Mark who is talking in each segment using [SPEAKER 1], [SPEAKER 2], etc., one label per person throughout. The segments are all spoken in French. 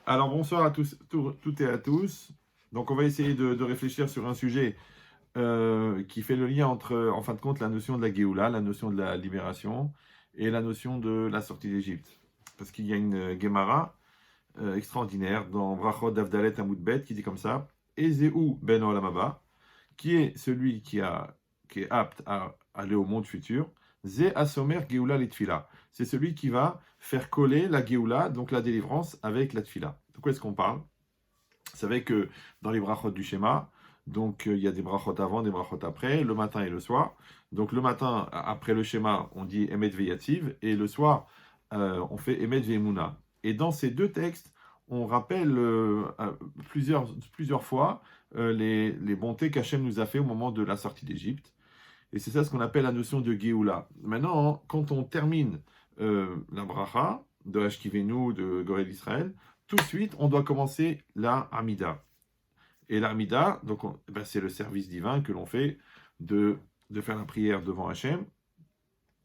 [SPEAKER 1] Alors bonsoir à tous, toutes et à tous. Donc on va essayer de réfléchir sur un sujet qui fait le lien entre, en fin de compte, la notion de la Géoula, la notion de la libération, et la notion de la sortie d'Égypte. Parce qu'il y a une Gemara extraordinaire dans Brachot d'Avdalet Amoudbet qui dit comme ça: Ezeu ben olam haba, qui est celui qui est apte à aller au monde futur. Ze asomer Géoula litfila. C'est celui qui va faire coller la Géoula, donc la délivrance, avec la tfila. De quoi est-ce qu'on parle? Vous savez que dans les brachot du schéma, donc il y a des brachot avant, des brachot après, le matin et le soir. Donc le matin, après le schéma, on dit Emet Veyativ, et le soir, on fait Emet Veyemuna. Et dans ces deux textes, on rappelle plusieurs fois les bontés qu'Hachem nous a fait au moment de la sortie d'Égypte. Et c'est ça ce qu'on appelle la notion de Géoula. Maintenant, quand on termine la bracha de Hashkivenu, de Gorel Israël, tout de suite, on doit commencer la Hamida. Et la Hamida, donc, c'est le service divin que l'on fait de faire la prière devant Hachem,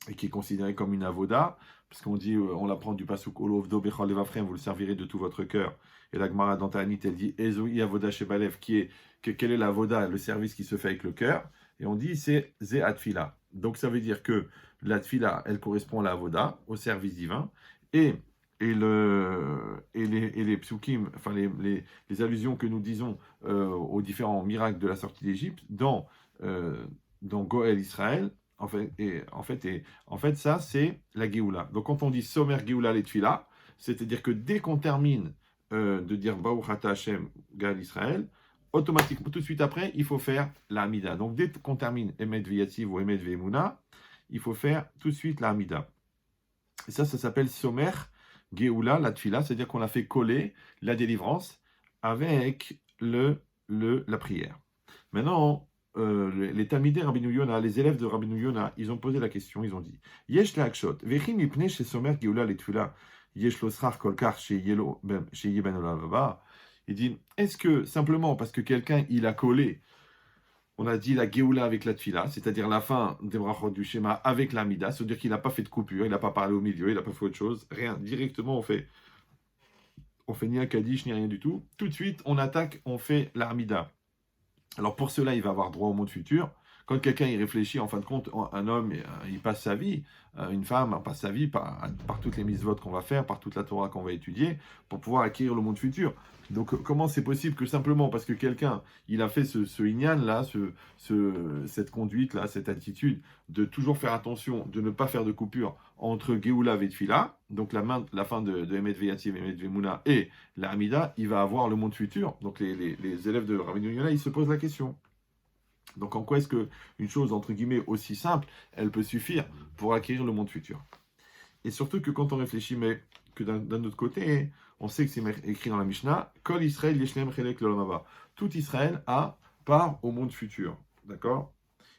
[SPEAKER 1] et qui est considéré comme une avoda, parce qu'on dit, on l'apprend du pasuk Olovdo Bechol Levafrem, vous le servirez de tout votre cœur. Et la Gemara dans Ta'anit, elle dit Ezoi avoda shebalev, quelle est la avoda, le service qui se fait avec le cœur. Et on dit c'est Ze atfila. Donc ça veut dire que la tfila, elle correspond à la avoda, au service divin, et les psukim, enfin les allusions que nous disons aux différents miracles de la sortie d'Égypte dans Goël Israël, ça, c'est la Géoula. Donc, quand on dit Somer Géoula les Tfila, c'est-à-dire que dès qu'on termine de dire Baruch Ata Hashem Gal Israël, automatiquement, tout de suite après, il faut faire la Hamida. Donc, dès qu'on termine Emet Veyativ ou Emet Veyemuna, il faut faire tout de suite la Hamida. Et ça s'appelle Somer Géoula, la Tfila, c'est-à-dire qu'on a fait coller la délivrance avec la prière. Maintenant, les Talmidei Rabbeinu Yona, les élèves de Rabbeinu Yona, ils ont posé la question, ils ont dit Yesh le'akshot, vechin mipnei chez Somer Géoula letfila, yesh lo srar kolkar chez Yeben Olam Haba. Il dit est-ce que simplement parce que quelqu'un il a collé, on a dit la Géoula avec la Tfila, c'est-à-dire la fin des brachot du schéma avec la Mida, c'est-à-dire qu'il n'a pas fait de coupure, il n'a pas parlé au milieu, il n'a pas fait autre chose, rien, directement on fait ni un Kaddish ni rien du tout. Tout de suite, on attaque, on fait la Hamida. Alors pour cela, il va avoir droit au monde futur. Quand quelqu'un y réfléchit, en fin de compte, un homme, il passe sa vie, une femme elle passe sa vie par toutes les mitzvot qu'on va faire, par toute la Torah qu'on va étudier, pour pouvoir acquérir le monde futur. Donc comment c'est possible que simplement parce que quelqu'un, il a fait ce inyan là, cette conduite là, cette attitude de toujours faire attention, de ne pas faire de coupure entre Geoula et Tfila, donc la fin de Emet Veyativ, Emet Vemuna et la Hamida, il va avoir le monde futur. Donc les élèves de Rabbeinu Yonah, ils se posent la question. Donc en quoi est-ce qu'une chose, entre guillemets, aussi simple, elle peut suffire pour acquérir le monde futur? Et surtout que quand on réfléchit, mais que d'un autre côté, on sait que c'est écrit dans la Mishnah, Kol Israël Yeshlem Chelek L'Olam Haba. Tout Israël a part au monde futur. D'accord?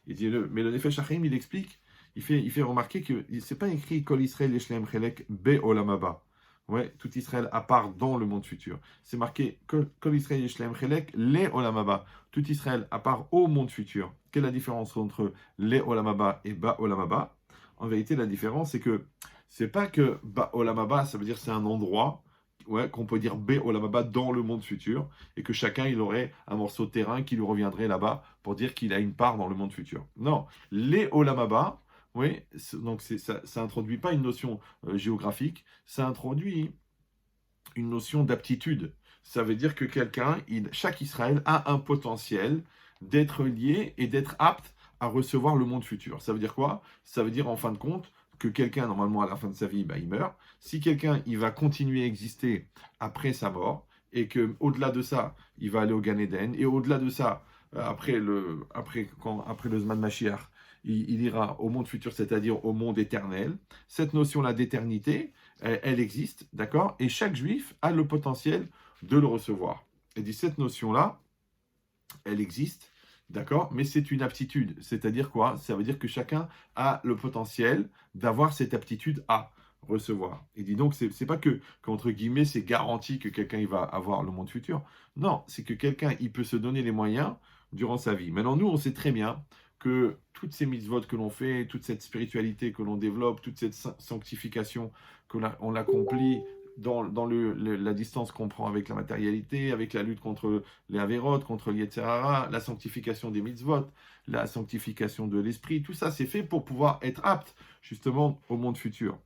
[SPEAKER 1] Mais le Nefesh Achim, il explique, il fait remarquer que c'est pas écrit Kol Israël Yeshlem Chelek Be Olam Haba. Ouais, tout Israël à part dans le monde futur. C'est marqué Kol Israël Yeshlem Chelek Le Olam Haba. Tout Israël à part au monde futur. Quelle est la différence entre Le Olam Haba et Ba Olam Haba? En vérité, la différence, c'est que c'est pas que Ba Olam Haba, ça veut dire c'est un endroit, ouais, qu'on peut dire Be Olam Haba dans le monde futur, et que chacun il aurait un morceau de terrain qui lui reviendrait là-bas pour dire qu'il a une part dans le monde futur. Non, les Olam Haba, oui, donc ça introduit pas une notion géographique, ça introduit une notion d'aptitude. Ça veut dire que chaque Israël a un potentiel d'être lié et d'être apte à recevoir le monde futur. Ça veut dire quoi? Ça veut dire en fin de compte que quelqu'un, normalement à la fin de sa vie, il meurt. Si quelqu'un, il va continuer à exister après sa mort, et que au-delà de ça, il va aller au Gan Eden, et au-delà de ça, après le Zman Mashiach, il ira au monde futur, c'est-à-dire au monde éternel. Cette notion-là d'éternité, elle existe, d'accord? Et chaque juif a le potentiel de le recevoir. Et dit cette notion-là, elle existe, d'accord? Mais c'est une aptitude. C'est-à-dire quoi? Ça veut dire que chacun a le potentiel d'avoir cette aptitude à recevoir. Il dit donc, c'est pas qu'entre guillemets, c'est garanti que quelqu'un il va avoir le monde futur. Non, c'est que quelqu'un, il peut se donner les moyens durant sa vie. Maintenant, nous, on sait très bien que toutes ces mitzvot que l'on fait, toute cette spiritualité que l'on développe, toute cette sanctification qu'on l'accomplit la distance qu'on prend avec la matérialité, avec la lutte contre les avérotes, contre l'Yetzerara, la sanctification des mitzvot, la sanctification de l'esprit, tout ça c'est fait pour pouvoir être apte justement au monde futur.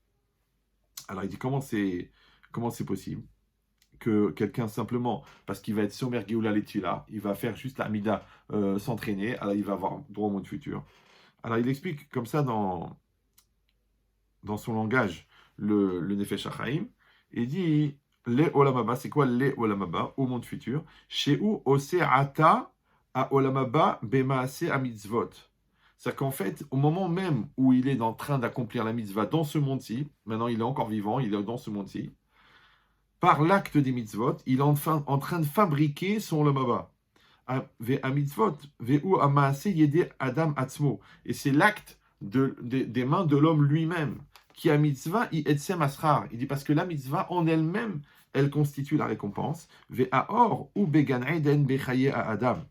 [SPEAKER 1] Alors il dit comment c'est possible que quelqu'un simplement, parce qu'il va être Somer Geoula Letila, il va faire juste l'Amida s'entraîner, alors il va avoir droit au monde futur. Alors il explique comme ça dans son langage le Nefesh HaChaim, il dit les Olamaba, c'est quoi les Olamaba au monde futur? Chez où Ose Ata a Olamaba Bemaase a mitzvot. C'est-à-dire qu'en fait, au moment même où il est en train d'accomplir la mitzvah dans ce monde-ci, maintenant il est encore vivant, il est dans ce monde-ci, par l'acte des mitzvot, il est en train de fabriquer son Olamaba. Adam Atzmo. Et c'est l'acte des mains de l'homme lui-même qui a mitzvah i etsem asrar. Il dit parce que la mitzvah en elle-même, elle constitue la récompense. Ve'aor ou began eden bechaye à Adam.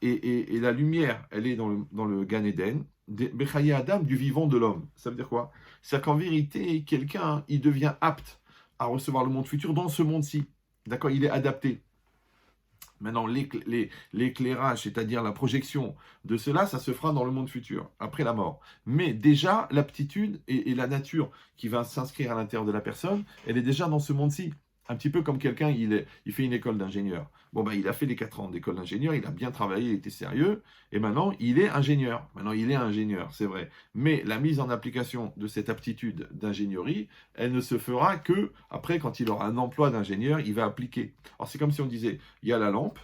[SPEAKER 1] Et la lumière, elle est dans le Gan Eden, bechaye Adam, du vivant de l'homme. Ça veut dire quoi? C'est qu'en vérité, quelqu'un, il devient apte à recevoir le monde futur dans ce monde-ci. D'accord? Il est adapté. Maintenant, l'éclairage, c'est-à-dire la projection de cela, ça se fera dans le monde futur, après la mort. Mais déjà, l'aptitude et la nature qui va s'inscrire à l'intérieur de la personne, elle est déjà dans ce monde-ci. Un petit peu comme quelqu'un, il fait une école d'ingénieur. Bon, ben, il a fait les 4 ans d'école d'ingénieur, il a bien travaillé, il était sérieux, et maintenant, il est ingénieur. Maintenant, il est ingénieur, c'est vrai. Mais la mise en application de cette aptitude d'ingénierie, elle ne se fera que après, quand il aura un emploi d'ingénieur, il va appliquer. Alors, c'est comme si on disait, il y a la lampe,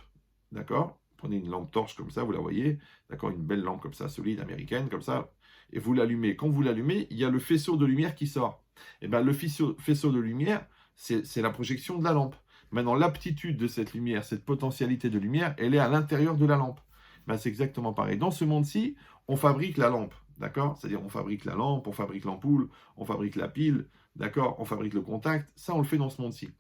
[SPEAKER 1] d'accord? Prenez une lampe torche comme ça, vous la voyez, d'accord? Une belle lampe comme ça, solide, américaine, comme ça, et vous l'allumez. Quand vous l'allumez, il y a le faisceau de lumière qui sort. Et bien, le faisceau de lumière, c'est la projection de la lampe. Maintenant, l'aptitude de cette lumière, cette potentialité de lumière, elle est à l'intérieur de la lampe. Ben, c'est exactement pareil. Dans ce monde-ci, on fabrique la lampe, d'accord? C'est-à-dire, on fabrique la lampe, on fabrique l'ampoule, on fabrique la pile, d'accord? On fabrique le contact. Ça, on le fait dans ce monde-ci.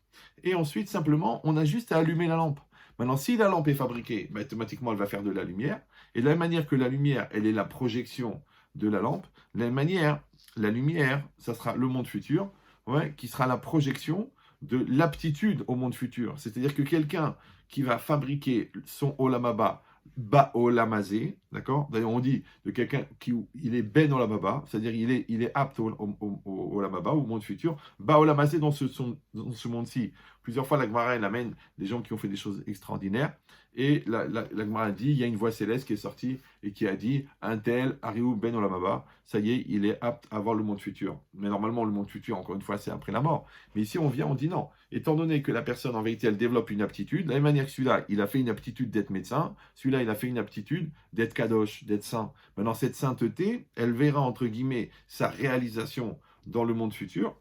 [SPEAKER 1] Et ensuite, simplement, on a juste à allumer la lampe. Maintenant, si la lampe est fabriquée, ben, automatiquement, elle va faire de la lumière. Et de la même manière que la lumière, elle est la projection de la lampe, de la même manière, la lumière, ça sera le monde futur, ouais, qui sera la projection de l'aptitude au monde futur. C'est-à-dire que quelqu'un qui va fabriquer son olamaba, ba olamazé, d'accord? D'ailleurs, on dit de quelqu'un qui il est ben olamaba, c'est-à-dire il est apte au olamaba, au monde futur, ba olamazé dans ce monde-ci. Plusieurs fois, la Gemara, elle amène des gens qui ont fait des choses extraordinaires. Et la Gemara dit, il y a une voix céleste qui est sortie et qui a dit, un tel, Ariou ben olamaba, ça y est, il est apte à voir le monde futur. Mais normalement, le monde futur, encore une fois, c'est après la mort. Mais ici, on dit non. Étant donné que la personne, en vérité, elle développe une aptitude, de la même manière que celui-là, il a fait une aptitude d'être médecin, celui-là, il a fait une aptitude d'être kadosh, d'être saint. Maintenant, cette sainteté, elle verra, entre guillemets, sa réalisation dans le monde futur,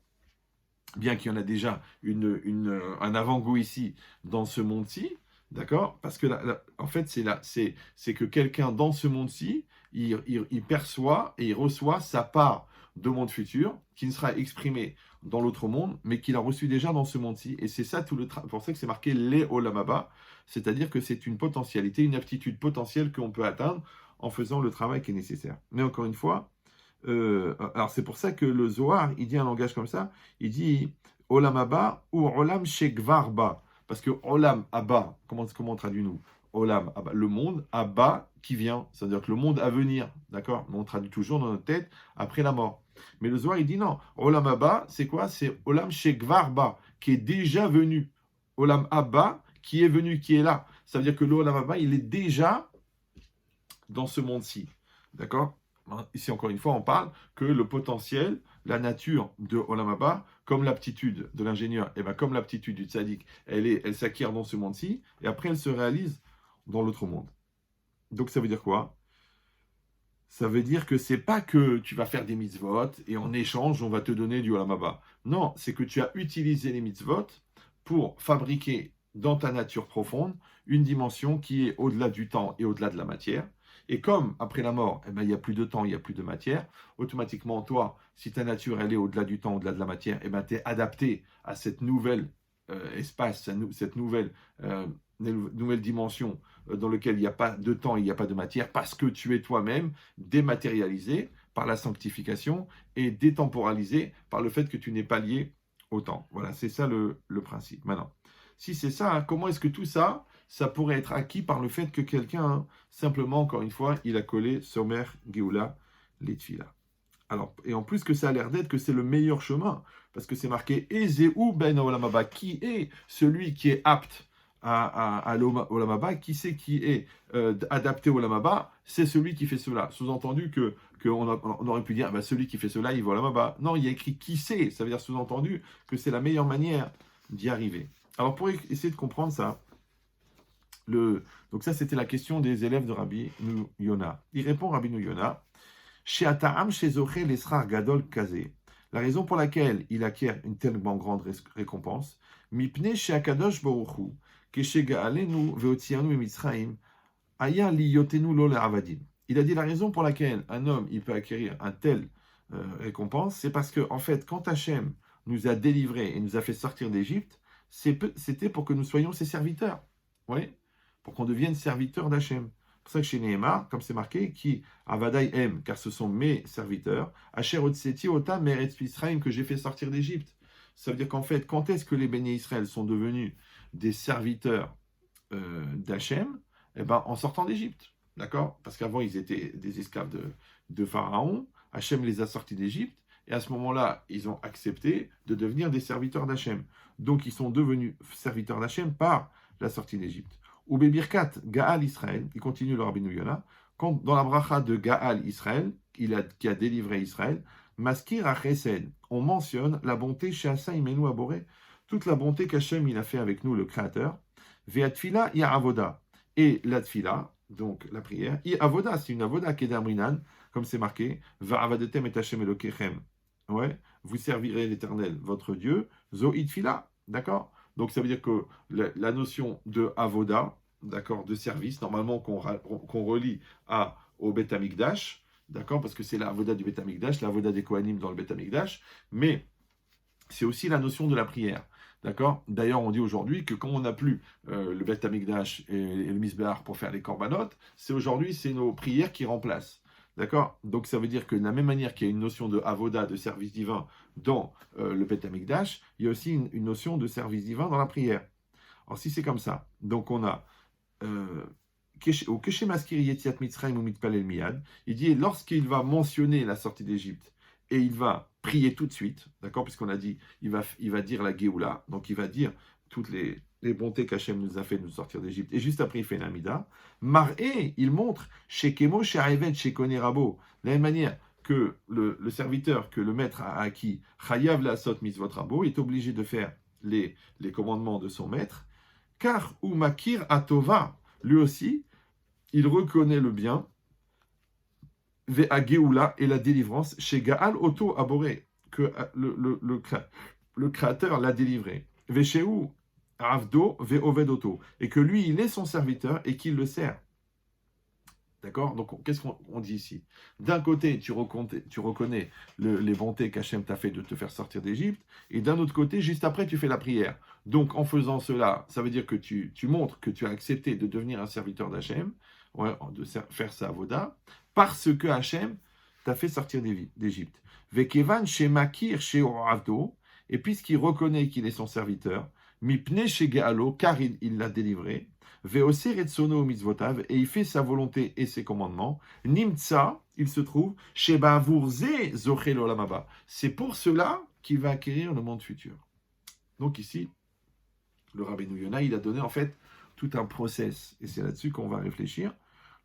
[SPEAKER 1] bien qu'il y en a déjà un avant-goût ici, dans ce monde-ci, d'accord? Parce que, en fait, c'est que quelqu'un, dans ce monde-ci, il perçoit et il reçoit sa part de monde futur, qui ne sera exprimée dans l'autre monde, mais qu'il a reçu déjà dans ce monde-ci. Et c'est ça tout le travail. Pour ça que c'est marqué les olamaba, c'est-à-dire que c'est une potentialité, une aptitude potentielle qu'on peut atteindre en faisant le travail qui est nécessaire. Mais encore une fois, alors c'est pour ça que le Zohar, il dit un langage comme ça, il dit Olam Abba ou Olam Shekvarba. Parce que Olam Abba, comment on traduit nous? Olam Abba, le monde, Abba qui vient, c'est-à-dire que le monde à venir, d'accord? On traduit toujours dans notre tête après la mort. Mais le Zohar, il dit non, Olam Abba, c'est quoi? C'est Olam Shekvarba, qui est déjà venu. Olam Abba, qui est venu, qui est là. Ça veut dire que l'Olam Abba, il est déjà dans ce monde-ci. D'accord? Ici, encore une fois, on parle que le potentiel, la nature de Olam Haba, comme l'aptitude de l'ingénieur, et bien comme l'aptitude du tzaddik, elle s'acquiert dans ce monde-ci, et après elle se réalise dans l'autre monde. Donc ça veut dire quoi? Ça veut dire que c'est pas que tu vas faire des mitzvot, et en échange, on va te donner du Olam Haba. Non, c'est que tu as utilisé les mitzvot pour fabriquer dans ta nature profonde une dimension qui est au-delà du temps et au-delà de la matière. Et comme après la mort, eh ben, il n'y a plus de temps, il n'y a plus de matière, automatiquement, toi, si ta nature elle est au-delà du temps, au-delà de la matière, eh ben, tu es adapté à cette nouvelle espace, cette nouvelle dimension dans laquelle il n'y a pas de temps, il n'y a pas de matière, parce que tu es toi-même dématérialisé par la sanctification et détemporalisé par le fait que tu n'es pas lié autant. Voilà, c'est ça le principe. Maintenant, si c'est ça, hein, comment est-ce que tout ça, ça pourrait être acquis par le fait que quelqu'un, hein, simplement, encore une fois, il a collé Somer, Géoula, les Tfilah. Alors, et en plus que ça a l'air d'être que c'est le meilleur chemin, parce que c'est marqué Ezeu ben Olamaba, qui est celui qui est apte à l'Olamaba, qui c'est qui est adapté au Olamaba, c'est celui qui fait cela. Sous-entendu on aurait pu dire, bah, celui qui fait cela, il va au Olamaba. Non, il y a écrit qui c'est, ça veut dire sous-entendu que c'est la meilleure manière d'y arriver. Alors pour essayer de comprendre ça, donc ça c'était la question des élèves de Rabbi Yona. Il répond Rabbi Yona. La raison pour laquelle il acquiert une tellement grande récompense, il a dit la raison pour laquelle un homme il peut acquérir un tel récompense, c'est parce que en fait, quand Hachem nous a délivrés et nous a fait sortir d'Égypte, c'était pour que nous soyons ses serviteurs. Oui, pour qu'on devienne serviteurs d'Hachem. C'est pour ça que chez Nehemar, comme c'est marqué, qui Avadai aime, car ce sont mes serviteurs, Asher Otseti Otam Meretz Misraim, que j'ai fait sortir d'Égypte. Ça veut dire qu'en fait, quand est-ce que les bénis Israël sont devenus des serviteurs d'Hachem? Eh ben, en sortant d'Égypte. D'accord? Parce qu'avant, ils étaient des esclaves de Pharaon. Hachem les a sortis d'Égypte. Et à ce moment-là, ils ont accepté de devenir des serviteurs d'Hachem. Donc, ils sont devenus serviteurs d'Hachem par la sortie d'Égypte. Ou Bebirkat, Gaal Israël, il continue le Rabbi Yona, quand dans la bracha de Gaal Israël, qui a délivré Israël, Maskir à Chesed, on mentionne la bonté chez Asa Imenu Aboré, toute la bonté qu'Hachem il a fait avec nous, le Créateur. Ve'atfila ya avoda. Et la tfila, donc la prière, i avoda, c'est une avoda kedamrinan, comme c'est marqué, va'avadetem et Hachem elokechem. Ouais, vous servirez l'Éternel, votre Dieu, zo itfila, d'accord? Donc ça veut dire que la notion de avoda, d'accord, de service, normalement qu'on relie au Beth Amikdash, d'accord, parce que c'est la avoda du Beth Amikdash, la avoda des Kohanim dans le Beth Amikdash, mais c'est aussi la notion de la prière. D'accord? D'ailleurs, on dit aujourd'hui que quand on n'a plus le Beth Amikdash et le Misbéach pour faire les korbanot, c'est nos prières qui remplacent. D'accord? Donc ça veut dire que de la même manière qu'il y a une notion de avoda, de service divin dans le Beth Amikdash, il y a aussi une notion de service divin dans la prière. Alors si c'est comme ça, donc on a au Keshe Maskir Yetziat Mitzrayim ou Mitpalel Miyad, il dit lorsqu'il va mentionner la sortie d'Égypte et il va prier tout de suite, d'accord, puisqu'on a dit, il va dire la Géoula, donc il va dire toutes les bontés qu'Hachem nous a fait de nous sortir d'Égypte, et juste après il fait l'Amida. Mar'é, il montre chez Kemo, chez Arevet, chez Konerabo, de la même manière que le serviteur, que le maître a acquis, Chayav la Sot Mitzvot Rabo, est obligé de faire les commandements de son maître, car ou Makir Atova, lui aussi, il reconnaît le bien, Ve'a Géoula et la délivrance chez Gaal Oto Aboré, que le Créateur l'a délivré. Ve'Sheu Avdo Ve'Oved Oto, et que lui, il est son serviteur et qu'il le sert. D'accord? Donc, qu'est-ce qu'on dit ici? D'un côté, tu reconnais les bontés qu'Hachem t'a fait de te faire sortir d'Égypte, et d'un autre côté, juste après, tu fais la prière. Donc, en faisant cela, ça veut dire que tu montres que tu as accepté de devenir un serviteur d'Hachem, ouais, de faire sa avoda, parce que Hachem t'a fait sortir d'Égypte. Vekevan chez Makir chez Oravdo, et puisqu'il reconnaît qu'il est son serviteur, Mipne chez Gaalo, car il l'a délivré, Veoser et Tsono mitzvotav, et il fait sa volonté et ses commandements. Nimtsa, il se trouve chez Bavurze Zochel Olamaba. C'est pour cela qu'il va acquérir le monde futur. Donc ici, le Rabbeinu Yona, il a donné en fait tout un process, et c'est là-dessus qu'on va réfléchir,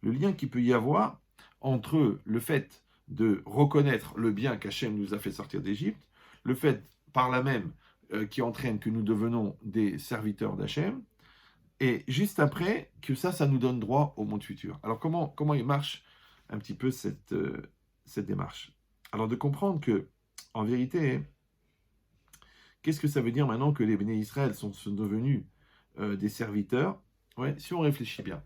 [SPEAKER 1] le lien qu'il peut y avoir entre le fait de reconnaître le bien qu'Hachem nous a fait sortir d'Égypte, le fait par là même qui entraîne que nous devenons des serviteurs d'Hachem, et juste après, que ça nous donne droit au monde futur. Alors comment il marche un petit peu cette démarche? Alors de comprendre que, en vérité, qu'est-ce que ça veut dire maintenant que les bénis Israël sont devenus des serviteurs? Ouais, si on réfléchit bien,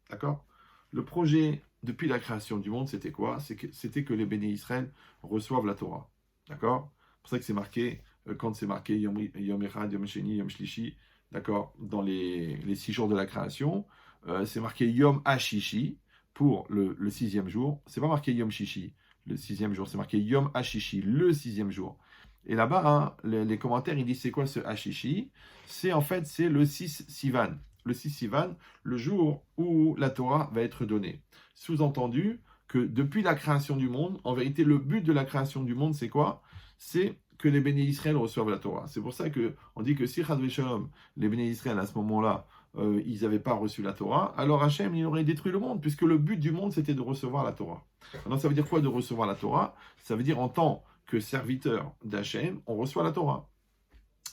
[SPEAKER 1] d'accord? Le projet, depuis la création du monde, c'était quoi? C'était que les bénis Israël reçoivent la Torah, d'accord? C'est pour ça que c'est marqué, quand c'est marqué Yom Echad, Yom Sheni, Yom Shlishi, d'accord, dans les 6 jours de la création, c'est marqué Yom Hashishi pour le 6e jour. C'est pas marqué Yom Shishi, le 6e jour, c'est marqué Yom Hashishi, le 6e jour. Et là-bas, hein, les commentaires, ils disent c'est quoi ce Hashishi? C'est en fait, c'est le 6 Sivan. Le 6 Sivan, le jour où la Torah va être donnée. Sous-entendu que depuis la création du monde, en vérité, le but de la création du monde, c'est quoi? C'est que les béné Israël reçoivent la Torah. C'est pour ça qu'on dit que si Chad Shalom, les béné Israël à ce moment-là, ils n'avaient pas reçu la Torah, alors Hachem, il aurait détruit le monde, puisque le but du monde, c'était de recevoir la Torah. Alors ça veut dire quoi de recevoir la Torah? Ça veut dire en tant que serviteur d'Hachem, on reçoit la Torah.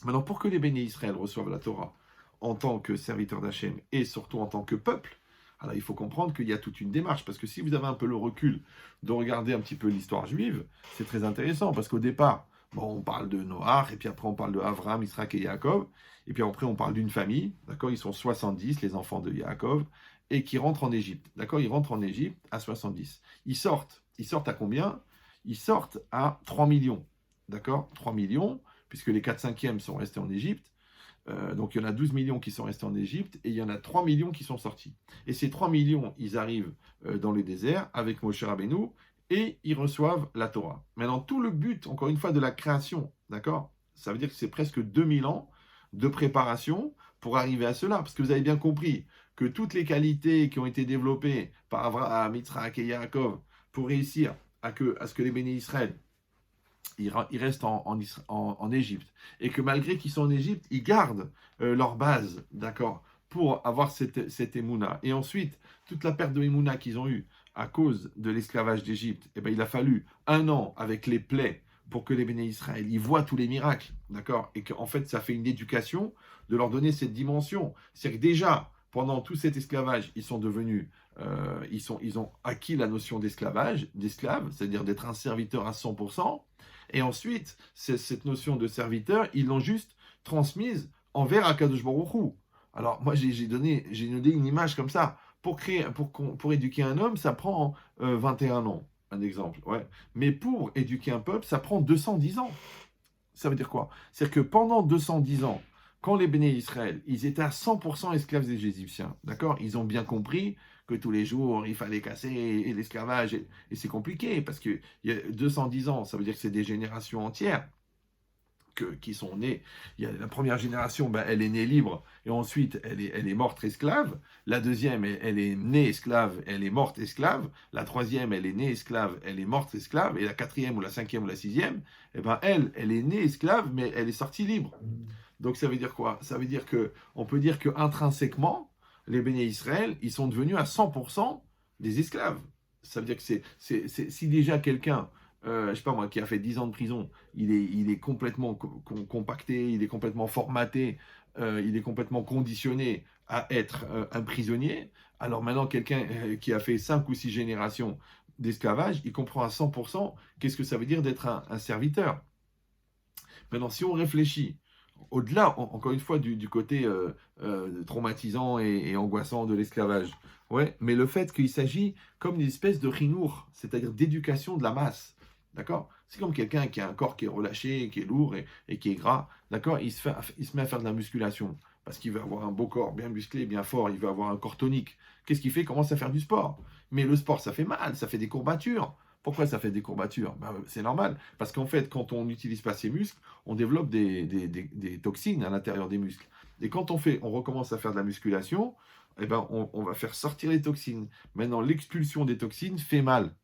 [SPEAKER 1] Maintenant, pour que les béné Israël reçoivent la Torah en tant que serviteur d'Hachem et surtout en tant que peuple, alors il faut comprendre qu'il y a toute une démarche, parce que si vous avez un peu le recul de regarder un petit peu l'histoire juive, c'est très intéressant, parce qu'au départ, bon, on parle de Noach, et puis après on parle de Avram, Israël et Yaakov, et puis après on parle d'une famille, d'accord, ils sont 70, les enfants de Yaakov, et qui rentrent en Égypte, d'accord, ils rentrent en Égypte à 70. Ils sortent à combien? Ils sortent à 3 millions, d'accord, 3 millions, puisque les 4/5e sont restés en Égypte. Donc il y en a 12 millions qui sont restés en Égypte et il y en a 3 millions qui sont sortis. Et ces 3 millions, ils arrivent dans le désert avec Moshe Rabbeinu et ils reçoivent la Torah. Maintenant, tout le but, encore une fois, de la création, d'accord? Ça veut dire que c'est presque 2000 ans de préparation pour arriver à cela. Parce que vous avez bien compris que toutes les qualités qui ont été développées par Abraham, Yitzhak et Yaakov pour réussir à ce que les béné Israël ils restent en Égypte. Et que malgré qu'ils sont en Égypte, ils gardent leur base, d'accord, pour avoir cette émouna. Et ensuite, toute la perte de émouna qu'ils ont eue à cause de l'esclavage d'Égypte, eh ben, il a fallu 1 an avec les plaies pour que les béné Israël, ils voient tous les miracles, d'accord, et qu'en fait, ça fait une éducation de leur donner cette dimension. C'est-à-dire que déjà, pendant tout cet esclavage, ils sont devenus, ils ont acquis la notion d'esclave, c'est-à-dire d'être un serviteur à 100%. Et ensuite, cette notion de serviteur, ils l'ont juste transmise envers Akadosh Baruch Hu. Alors, moi, j'ai donné une image comme ça. Pour éduquer un homme, ça prend 21 ans, un exemple. Ouais. Mais pour éduquer un peuple, ça prend 210 ans. Ça veut dire quoi? C'est-à-dire que pendant 210 ans, quand les béné Israël, ils étaient à 100% esclaves des Égyptiens, d'accord? Ils ont bien compris que tous les jours, il fallait casser l'esclavage, et c'est compliqué, parce que il y a 210 ans, ça veut dire que c'est des générations entières qui sont nées. Il y a la première génération, ben, elle est née libre, et ensuite, elle est morte esclave. La deuxième, elle est née esclave, elle est morte esclave. La troisième, elle est née esclave, elle est morte esclave. Et la quatrième, ou la cinquième, ou la sixième, eh ben, elle est née esclave, mais elle est sortie libre. Donc ça veut dire quoi? Ça veut dire que on peut dire que intrinsèquement, les béné Israël, ils sont devenus à 100% des esclaves. Ça veut dire que si déjà quelqu'un, je sais pas moi, qui a fait 10 ans de prison, il est complètement compacté, il est complètement formaté, il est complètement conditionné à être un prisonnier, alors maintenant quelqu'un qui a fait 5 ou 6 générations d'esclavage, il comprend à 100% qu'est-ce que ça veut dire d'être un serviteur. Maintenant, si on réfléchit, au-delà, encore une fois, du côté traumatisant et angoissant de l'esclavage, ouais, mais le fait qu'il s'agit comme d'une espèce de chinour, c'est-à-dire d'éducation de la masse, d'accord? C'est comme quelqu'un qui a un corps qui est relâché, qui est lourd et qui est gras, d'accord? Il se met à faire de la musculation parce qu'il veut avoir un beau corps bien musclé, bien fort, il veut avoir un corps tonique. Qu'est-ce qu'il fait? Il commence à faire du sport. Mais le sport, ça fait mal, ça fait des courbatures. Pourquoi ça fait des courbatures? Ben, c'est normal, parce qu'en fait, quand on n'utilise pas ses muscles, on développe des toxines à l'intérieur des muscles. Et quand on recommence à faire de la musculation, eh ben, on va faire sortir les toxines. Maintenant, l'expulsion des toxines fait mal.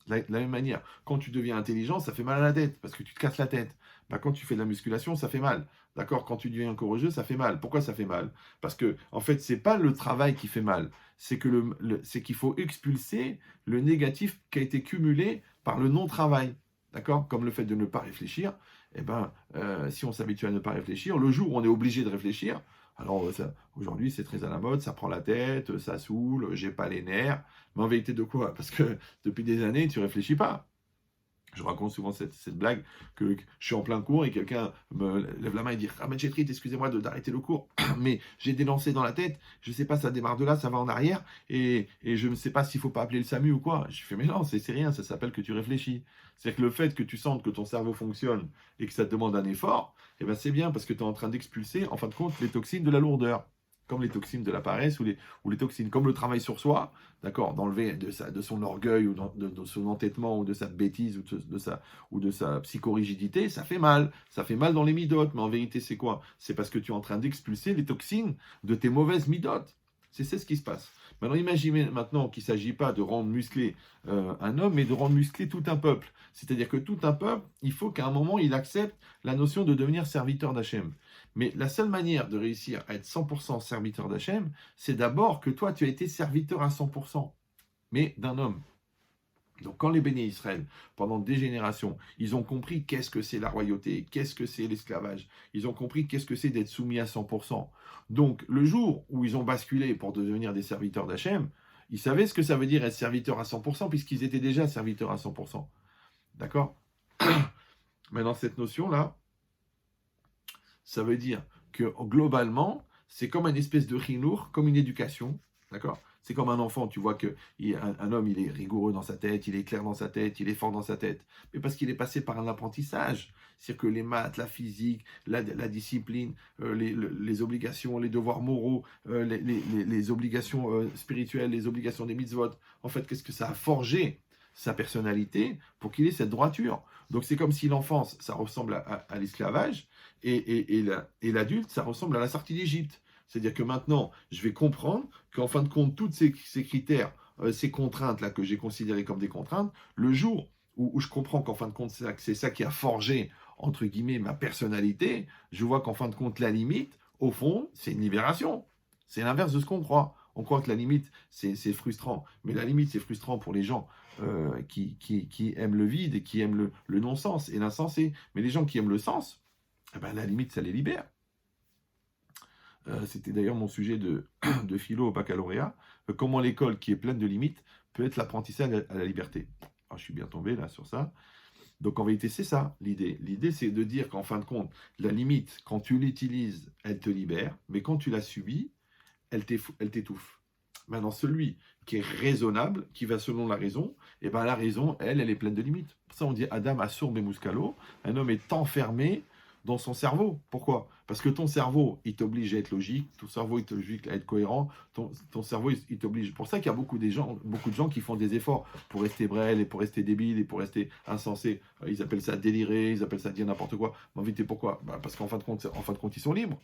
[SPEAKER 1] De la même manière, quand tu deviens intelligent, ça fait mal à la tête, parce que tu te casses la tête. Ben, quand tu fais de la musculation, ça fait mal. D'accord? Quand tu deviens courageux, ça fait mal. Pourquoi ça fait mal? Parce que, en fait, c'est pas le travail qui fait mal. C'est que c'est qu'il faut expulser le négatif qui a été cumulé par le non-travail. D'accord? Comme le fait de ne pas réfléchir. Eh ben, si on s'habitue à ne pas réfléchir, le jour où on est obligé de réfléchir, alors aujourd'hui c'est très à la mode, ça prend la tête, ça saoule, j'ai pas les nerfs. Mais en vérité de quoi? Parce que depuis des années, tu réfléchis pas. Je raconte souvent cette blague que je suis en plein cours et quelqu'un me lève la main et dit « Ah, mais Chetrit, excusez-moi d'arrêter le cours, mais j'ai des lancers dans la tête, je ne sais pas, ça démarre de là, ça va en arrière, et je ne sais pas s'il ne faut pas appeler le SAMU ou quoi. » Je fais « Mais non, c'est rien, ça s'appelle que tu réfléchis. » C'est-à-dire que le fait que tu sentes que ton cerveau fonctionne et que ça te demande un effort, eh ben c'est bien parce que tu es en train d'expulser, en fin de compte, les toxines de la lourdeur. comme les toxines de la paresse ou les toxines, comme le travail sur soi, d'accord, d'enlever de son orgueil ou de son entêtement ou de sa bêtise ou de sa psychorigidité, ça fait mal. Ça fait mal dans les midotes, mais en vérité, c'est quoi? C'est parce que tu es en train d'expulser les toxines de tes mauvaises midotes. C'est ce qui se passe. Maintenant, imaginez maintenant qu'il ne s'agit pas de rendre musclé un homme, mais de rendre musclé tout un peuple. C'est-à-dire que tout un peuple, il faut qu'à un moment, il accepte la notion de devenir serviteur d'Hachem. Mais la seule manière de réussir à être 100% serviteur d'Hachem, c'est d'abord que toi, tu as été serviteur à 100%, mais d'un homme. Donc quand les bénis Israël, pendant des générations, ils ont compris qu'est-ce que c'est la royauté, qu'est-ce que c'est l'esclavage, ils ont compris qu'est-ce que c'est d'être soumis à 100%. Donc le jour où ils ont basculé pour devenir des serviteurs d'Hachem, ils savaient ce que ça veut dire être serviteur à 100%, puisqu'ils étaient déjà serviteurs à 100%. D'accord? Maintenant, cette notion-là, ça veut dire que globalement, c'est comme une espèce de chinour, comme une éducation, d'accord? C'est comme un enfant, tu vois qu'un homme, il est rigoureux dans sa tête, il est clair dans sa tête, il est fort dans sa tête, mais parce qu'il est passé par un apprentissage. C'est-à-dire que les maths, la physique, la discipline, les obligations, les devoirs moraux, les obligations spirituelles, les obligations des mitzvot, en fait, qu'est-ce que ça a forgé sa personnalité pour qu'il ait cette droiture. Donc c'est comme si l'enfance, ça ressemble à l'esclavage, et l'adulte, ça ressemble à la sortie d'Égypte. C'est-à-dire que maintenant, je vais comprendre qu'en fin de compte, tous ces critères, ces contraintes-là que j'ai considérées comme des contraintes, le jour où je comprends qu'en fin de compte, c'est ça qui a forgé, entre guillemets, ma personnalité, je vois qu'en fin de compte, la limite, au fond, c'est une libération. C'est l'inverse de ce qu'on croit. On croit que la limite, c'est frustrant. Mais la limite, c'est frustrant pour les gens qui aiment le vide et qui aiment le non-sens et l'insensé. Mais les gens qui aiment le sens, eh ben, la limite, ça les libère. C'était d'ailleurs mon sujet de philo au baccalauréat. Comment l'école qui est pleine de limites peut être l'apprentissage à la liberté. Alors, je suis bien tombé là sur ça. Donc en vérité, c'est ça l'idée. L'idée, c'est de dire qu'en fin de compte, la limite, quand tu l'utilises, elle te libère, mais quand tu la subis, elle t'étouffe. Maintenant, celui qui est raisonnable, qui va selon la raison, et ben la raison, elle est pleine de limites. Pour ça, on dit Adam assur bemuscalo, un homme est enfermé dans son cerveau. Pourquoi? Parce que ton cerveau, il t'oblige à être logique, ton cerveau, il t'oblige à être cohérent, ton cerveau, il t'oblige. Pour ça qu'il y a beaucoup de gens qui font des efforts pour rester brêles et pour rester débiles et pour rester insensés. Ils appellent ça délirer, ils appellent ça dire n'importe quoi. Mais en vérité, pourquoi? Parce qu'en fin de compte, ils sont libres.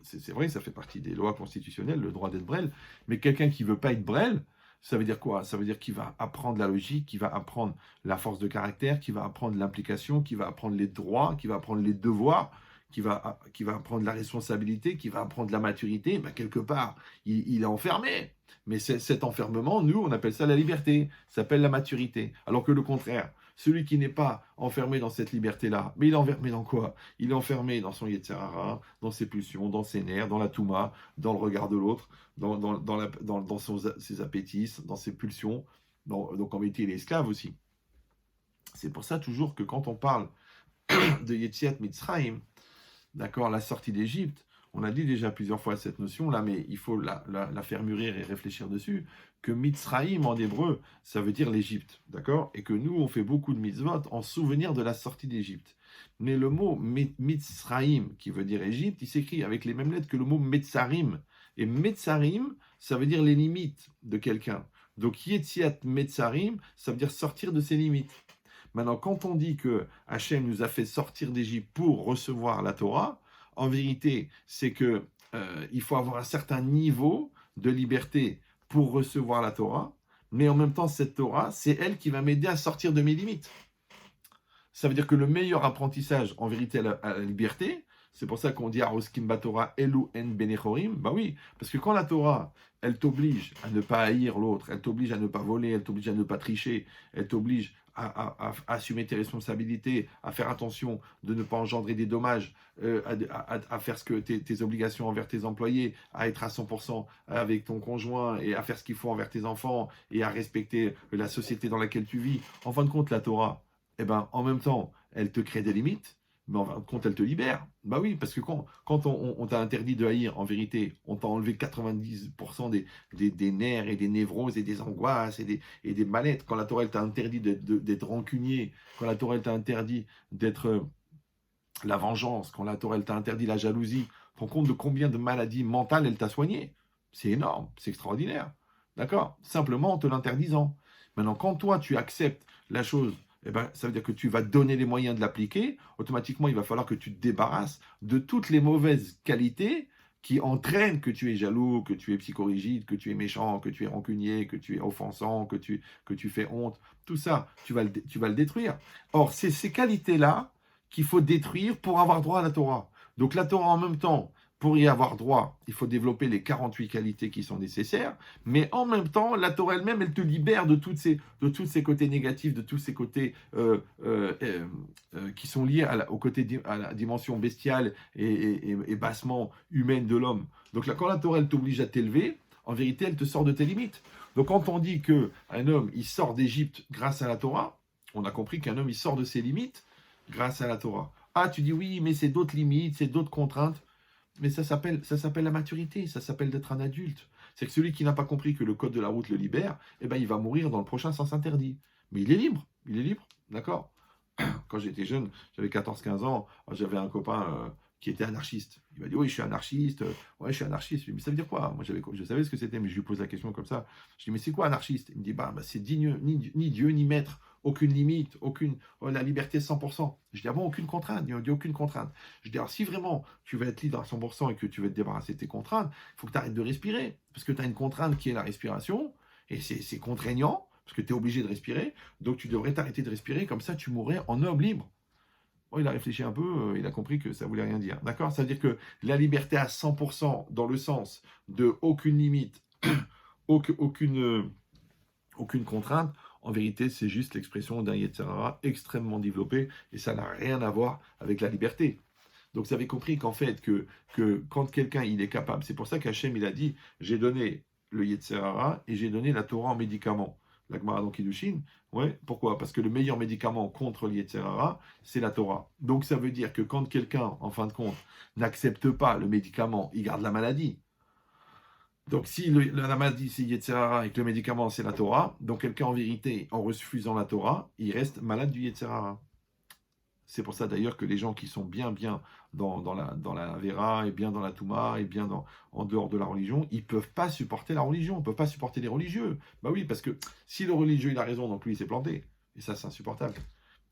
[SPEAKER 1] C'est vrai, ça fait partie des lois constitutionnelles, le droit d'être brêle, mais quelqu'un qui ne veut pas être brêle, ça veut dire quoi? Ça veut dire qu'il va apprendre la logique, qu'il va apprendre la force de caractère, qu'il va apprendre l'implication, qu'il va apprendre les droits, qu'il va apprendre les devoirs, qu'il va apprendre la responsabilité, qu'il va apprendre la maturité. Ben, quelque part, il est enfermé. Mais cet enfermement, nous, on appelle ça la liberté, ça s'appelle la maturité. Alors que le contraire, celui qui n'est pas enfermé dans cette liberté-là, mais il est enfermé dans quoi? Il est enfermé dans son Yetzirah, dans ses pulsions, dans ses nerfs, dans la Touma, dans le regard de l'autre, dans ses appétits, dans ses pulsions. Donc en vérité, il est esclave aussi. C'est pour ça toujours que quand on parle de Yetziat Mitzrayim, d'accord, la sortie d'Égypte, on a dit déjà plusieurs fois cette notion-là, mais il faut la faire mûrir et réfléchir dessus, que Mitzrayim en hébreu, ça veut dire l'Égypte, d'accord? Et que nous, on fait beaucoup de mitzvot en souvenir de la sortie d'Égypte. Mais le mot Mitzrayim, qui veut dire Égypte, il s'écrit avec les mêmes lettres que le mot Metzarim. Et Metzarim, ça veut dire les limites de quelqu'un. Donc Yetziat Metzarim, ça veut dire sortir de ses limites. Maintenant, quand on dit que Hachem nous a fait sortir d'Égypte pour recevoir la Torah, en vérité, c'est que il faut avoir un certain niveau de liberté pour recevoir la Torah, mais en même temps, cette Torah, c'est elle qui va m'aider à sortir de mes limites. Ça veut dire que le meilleur apprentissage, en vérité, à la liberté, c'est pour ça qu'on dit Aroskim Batorah Elu en Benechorim. Bah oui, parce que quand la Torah, elle t'oblige à ne pas haïr l'autre, elle t'oblige à ne pas voler, elle t'oblige à ne pas tricher, elle t'oblige à assumer tes responsabilités, à faire attention de ne pas engendrer des dommages, à faire tes obligations envers tes employés, à être à 100% avec ton conjoint et à faire ce qu'il faut envers tes enfants et à respecter la société dans laquelle tu vis. En fin de compte, la Torah, eh ben, en même temps, elle te crée des limites, mais en fin de compte, elle te libère. Bah oui, parce que quand on t'a interdit de haïr, en vérité, on t'a enlevé 90% des nerfs et des névroses et des angoisses et des mal-être. Quand la Torah t'a interdit d'être rancunier, quand la Torah t'a interdit d'être la vengeance, quand la Torah elle t'a interdit la jalousie, tu te rends compte de combien de maladies mentales elle t'a soigné. C'est énorme, c'est extraordinaire. D'accord? Simplement en te l'interdisant. Maintenant, quand toi, tu acceptes la chose, eh ben, ça veut dire que tu vas donner les moyens de l'appliquer. Automatiquement, il va falloir que tu te débarrasses de toutes les mauvaises qualités qui entraînent que tu es jaloux, que tu es psychorigide, que tu es méchant, que tu es rancunier, que tu es offensant, que tu fais honte. Tout ça, tu vas le détruire. Or, c'est ces qualités-là qu'il faut détruire pour avoir droit à la Torah. Donc la Torah en même temps, pour y avoir droit, il faut développer les 48 qualités qui sont nécessaires, mais en même temps, la Torah elle-même, elle te libère de tous ces côtés négatifs, de tous ces côtés qui sont liés au côté à la dimension bestiale et bassement humaine de l'homme. Donc là, quand la Torah elle t'oblige à t'élever, en vérité, elle te sort de tes limites. Donc quand on dit qu'un homme, il sort d'Égypte grâce à la Torah, on a compris qu'un homme, il sort de ses limites grâce à la Torah. Ah, tu dis oui, mais c'est d'autres limites, c'est d'autres contraintes. Mais ça s'appelle la maturité, ça s'appelle d'être un adulte. C'est que celui qui n'a pas compris que le code de la route le libère, eh ben, il va mourir dans le prochain sens interdit. Mais il est libre, d'accord? Quand j'étais jeune, j'avais 14-15 ans, j'avais un copain qui était anarchiste. Il m'a dit, oui, je suis anarchiste, ouais, je suis anarchiste. Je lui ai dit, mais ça veut dire quoi? Moi, je savais ce que c'était, mais je lui pose la question comme ça. Je lui dis, mais c'est quoi anarchiste? Il me dit, c'est digne, ni Dieu, ni maître, aucune limite, la liberté 100%. Je dis, ah bon, aucune contrainte? Il m'a dit, aucune contrainte. Je dis, alors si vraiment tu veux être libre à 100% et que tu veux te débarrasser de tes contraintes, il faut que tu arrêtes de respirer. Parce que tu as une contrainte qui est la respiration, et c'est contraignant, parce que tu es obligé de respirer, donc tu devrais t'arrêter de respirer, comme ça tu mourrais en homme libre. Bon, il a réfléchi un peu, il a compris que ça voulait rien dire. D'accord? Ça veut dire que la liberté à 100% dans le sens de aucune limite, aucune contrainte, en vérité, c'est juste l'expression d'un Yetzirah extrêmement développé et ça n'a rien à voir avec la liberté. Donc, vous avez compris qu'en fait, que quand quelqu'un il est capable, c'est pour ça qu'Hachem il a dit j'ai donné le Yetzirah et j'ai donné la Torah en médicament. La Gemara dans Kiddushin, ouais, pourquoi? Parce que le meilleur médicament contre le Yetzirah, c'est la Torah. Donc, ça veut dire que quand quelqu'un, en fin de compte, n'accepte pas le médicament, il garde la maladie. Donc, si la maladie c'est Yetzirah et que le médicament c'est la Torah, donc quelqu'un en vérité, en refusant la Torah, il reste malade du Yetzirah. C'est pour ça d'ailleurs que les gens qui sont bien dans la Vera et bien dans la Touma et bien en dehors de la religion, ils ne peuvent pas supporter la religion, ils ne peuvent pas supporter les religieux. Bah oui, parce que si le religieux il a raison, donc lui il s'est planté. Et ça c'est insupportable.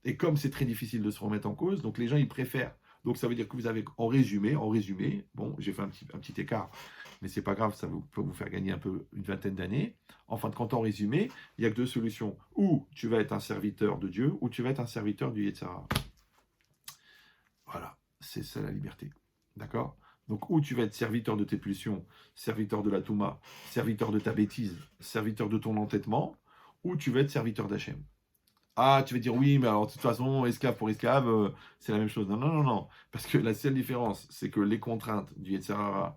[SPEAKER 1] Et comme c'est très difficile de se remettre en cause, donc les gens ils préfèrent. Donc ça veut dire que vous avez en résumé, bon j'ai fait un petit écart, mais c'est pas grave, peut vous faire gagner un peu une vingtaine d'années. En fin de compte, en résumé, il n'y a que deux solutions. Ou tu vas être un serviteur de Dieu, ou tu vas être un serviteur du Yetzirah. Voilà, c'est ça la liberté. D'accord? Donc, ou tu vas être serviteur de tes pulsions, serviteur de la Touma, serviteur de ta bêtise, serviteur de ton entêtement, ou tu vas être serviteur d'Hachem. Ah, tu vas dire oui, mais alors de toute façon, esclave pour esclave, c'est la même chose. Non, non, non, non. Parce que la seule différence, c'est que les contraintes du Yetzirah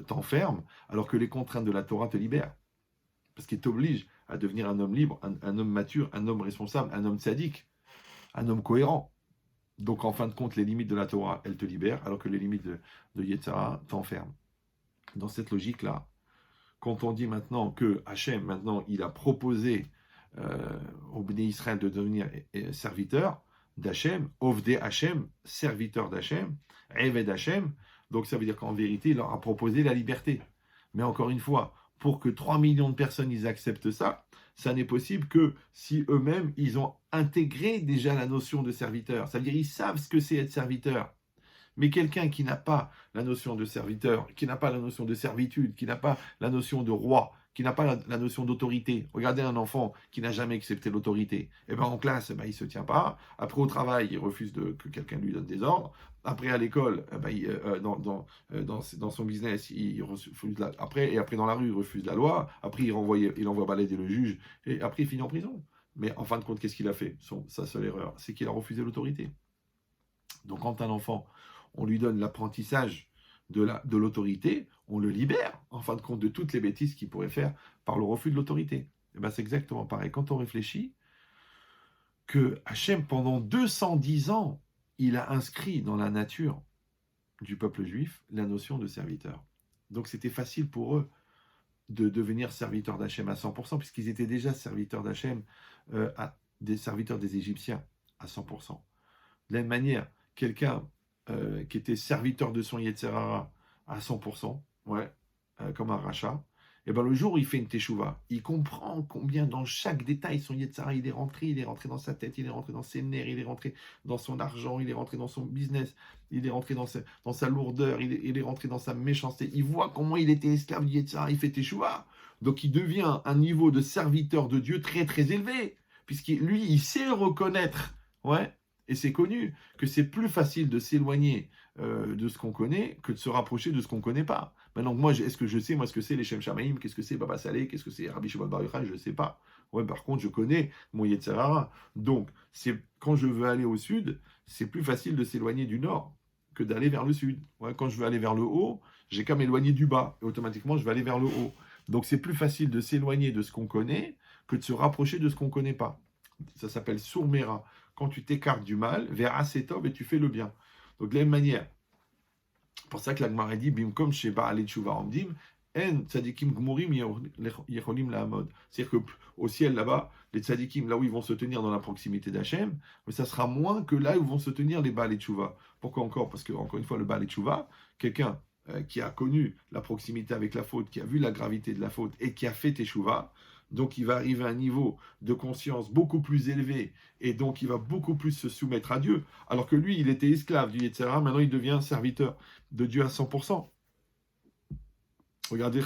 [SPEAKER 1] t'enferment, alors que les contraintes de la Torah te libèrent. Parce qu'il t'oblige à devenir un homme libre, un homme mature, un homme responsable, un homme sadique, un homme cohérent. Donc, en fin de compte, les limites de la Torah, elles te libèrent, alors que les limites de Yetzirah t'enferment. Dans cette logique-là, quand on dit maintenant que Hachem, maintenant, il a proposé au Béné Israël de devenir serviteur d'Hachem, Ovdé Hachem, serviteur d'Hachem, Eved Hachem, donc ça veut dire qu'en vérité, il leur a proposé la liberté. Mais encore une fois, pour que 3 millions de personnes ils acceptent ça, ça n'est possible que si eux-mêmes, ils ont intégré déjà la notion de serviteur. Ça veut dire qu'ils savent ce que c'est être serviteur. Mais quelqu'un qui n'a pas la notion de serviteur, qui n'a pas la notion de servitude, qui n'a pas la notion de roi, qui n'a pas la notion d'autorité. Regardez un enfant qui n'a jamais accepté l'autorité. Eh ben en classe, il ne se tient pas. Après au travail, il refuse que quelqu'un lui donne des ordres. Après à l'école, dans son business, il refuse après dans la rue, il refuse la loi. Après il envoie balader le juge. Et après il finit en prison. Mais en fin de compte, qu'est-ce qu'il a fait? Sa seule erreur, c'est qu'il a refusé l'autorité. Donc quand un enfant, on lui donne l'apprentissage de l'autorité, on le libère, en fin de compte, de toutes les bêtises qu'il pourrait faire par le refus de l'autorité. Et ben c'est exactement pareil. Quand on réfléchit que Hachem, pendant 210 ans, il a inscrit dans la nature du peuple juif la notion de serviteur. Donc c'était facile pour eux de devenir serviteurs d'Hachem à 100%, puisqu'ils étaient déjà serviteurs d'Hachem, des serviteurs des Égyptiens à 100%. De la même manière, quelqu'un qui était serviteur de son Yetzer Hara à 100%, ouais, comme un rachat, et ben le jour où il fait une teshuva, il comprend combien dans chaque détail son Yetzer Hara, il est rentré dans sa tête, il est rentré dans ses nerfs, il est rentré dans son argent, il est rentré dans son business, il est rentré dans sa lourdeur, il est rentré dans sa méchanceté. Il voit comment il était esclave du Yetzer Hara, il fait teshuva. Donc il devient un niveau de serviteur de Dieu très très élevé, puisqu'il lui, il sait reconnaître, ouais, et c'est connu que c'est plus facile de s'éloigner de ce qu'on connaît que de se rapprocher de ce qu'on ne connaît pas. Maintenant, moi, est-ce que je sais, moi, ce que c'est les Shem Shamaïm, qu'est-ce que c'est Baba Saleh, qu'est-ce que c'est Rabbi Shimon Bar Yochai, je ne sais pas. Ouais, par contre, je connais mon Yetzer Hara. Donc, quand je veux aller au sud, c'est plus facile de s'éloigner du nord que d'aller vers le sud. Ouais, quand je veux aller vers le haut, j'ai qu'à m'éloigner du bas, et automatiquement, je vais aller vers le haut. Donc, c'est plus facile de s'éloigner de ce qu'on connaît que de se rapprocher de ce qu'on ne connaît pas. Ça s'appelle Sourmera. Quand tu t'écartes du mal, vers Asetov et tu fais le bien. Donc, de la même manière, pour ça que la Gemara dit, Bimkom Sheba Ale Tshuva Amdim, En Tzadikim Gmurim Yecholim Lahamod. C'est-à-dire qu'au ciel là-bas, les Tzadikim, là où ils vont se tenir dans la proximité d'Hachem, mais ça sera moins que là où vont se tenir les Baal et Tshuva. Pourquoi encore? Parce que, encore une fois, le Baal et Tshuva, quelqu'un qui a connu la proximité avec la faute, qui a vu la gravité de la faute et qui a fait Teshuva, donc il va arriver à un niveau de conscience beaucoup plus élevé et donc il va beaucoup plus se soumettre à Dieu. Alors que lui, il était esclave du Yetzer Hara, maintenant il devient serviteur de Dieu à 100%. Regardez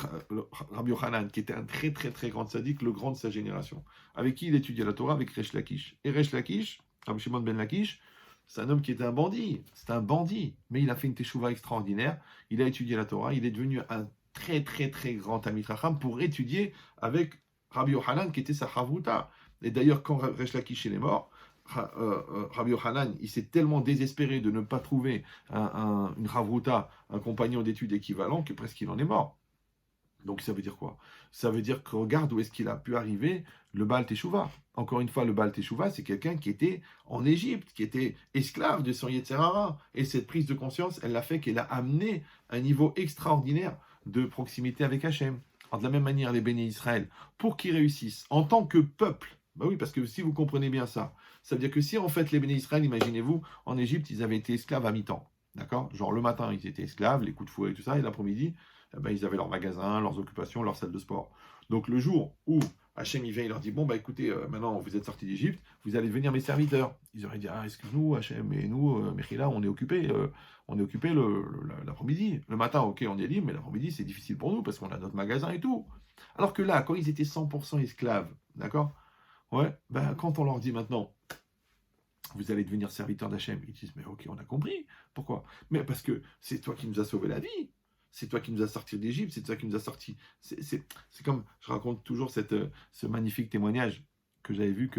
[SPEAKER 1] Rabbi Yochanan, qui était un très très très grand sadique, le grand de sa génération, avec qui il étudiait la Torah, avec Resh Lakish. Et Resh Lakish, Rabbi Shimon ben Lakish, c'est un homme qui était un bandit, c'est un bandit, mais il a fait une teshuva extraordinaire, il a étudié la Torah, il est devenu un très très très grand Talmid Chacham pour étudier avec Rabbi Yochanan, qui était sa chavruta. Et d'ailleurs, quand Resh Lakish est mort, Rabbi Yochanan, il s'est tellement désespéré de ne pas trouver une chavruta, un compagnon d'études équivalent, que presque il en est mort. Donc ça veut dire quoi? Ça veut dire que regarde où est-ce qu'il a pu arriver le Baal Teshuvah. Encore une fois, le Baal Teshuvah, c'est quelqu'un qui était en Égypte, qui était esclave de son Yetzer Hara. Et cette prise de conscience, elle l'a fait qu'elle a amené un niveau extraordinaire de proximité avec Hachem. De la même manière, les bénis Israël, pour qu'ils réussissent en tant que peuple, bah oui, parce que si vous comprenez bien ça, ça veut dire que si en fait les bénis Israël, imaginez-vous, en Égypte, ils avaient été esclaves à mi-temps. D'accord? Genre le matin, ils étaient esclaves, les coups de fouet et tout ça, et l'après-midi, ben, ils avaient leurs magasins, leurs occupations, leurs salles de sport. Donc le jour où Hachem il vient, il leur dit, bon, bah écoutez, maintenant vous êtes sortis d'Égypte, vous allez devenir mes serviteurs. Ils auraient dit, ah, excuse-nous Hachem, et nous, Mechila, on est occupés l'après-midi. Le matin, ok, on est libre, mais l'après-midi, c'est difficile pour nous, parce qu'on a notre magasin et tout. Alors que là, quand ils étaient 100% esclaves, d'accord? Ouais, ben quand on leur dit maintenant, vous allez devenir serviteur d'Hachem, ils disent, mais ok, on a compris. Pourquoi? Mais parce que c'est toi qui nous as sauvé la vie. C'est toi qui nous as sortis d'Égypte, c'est toi qui nous as sortis. C'est comme, je raconte toujours ce magnifique témoignage que j'avais vu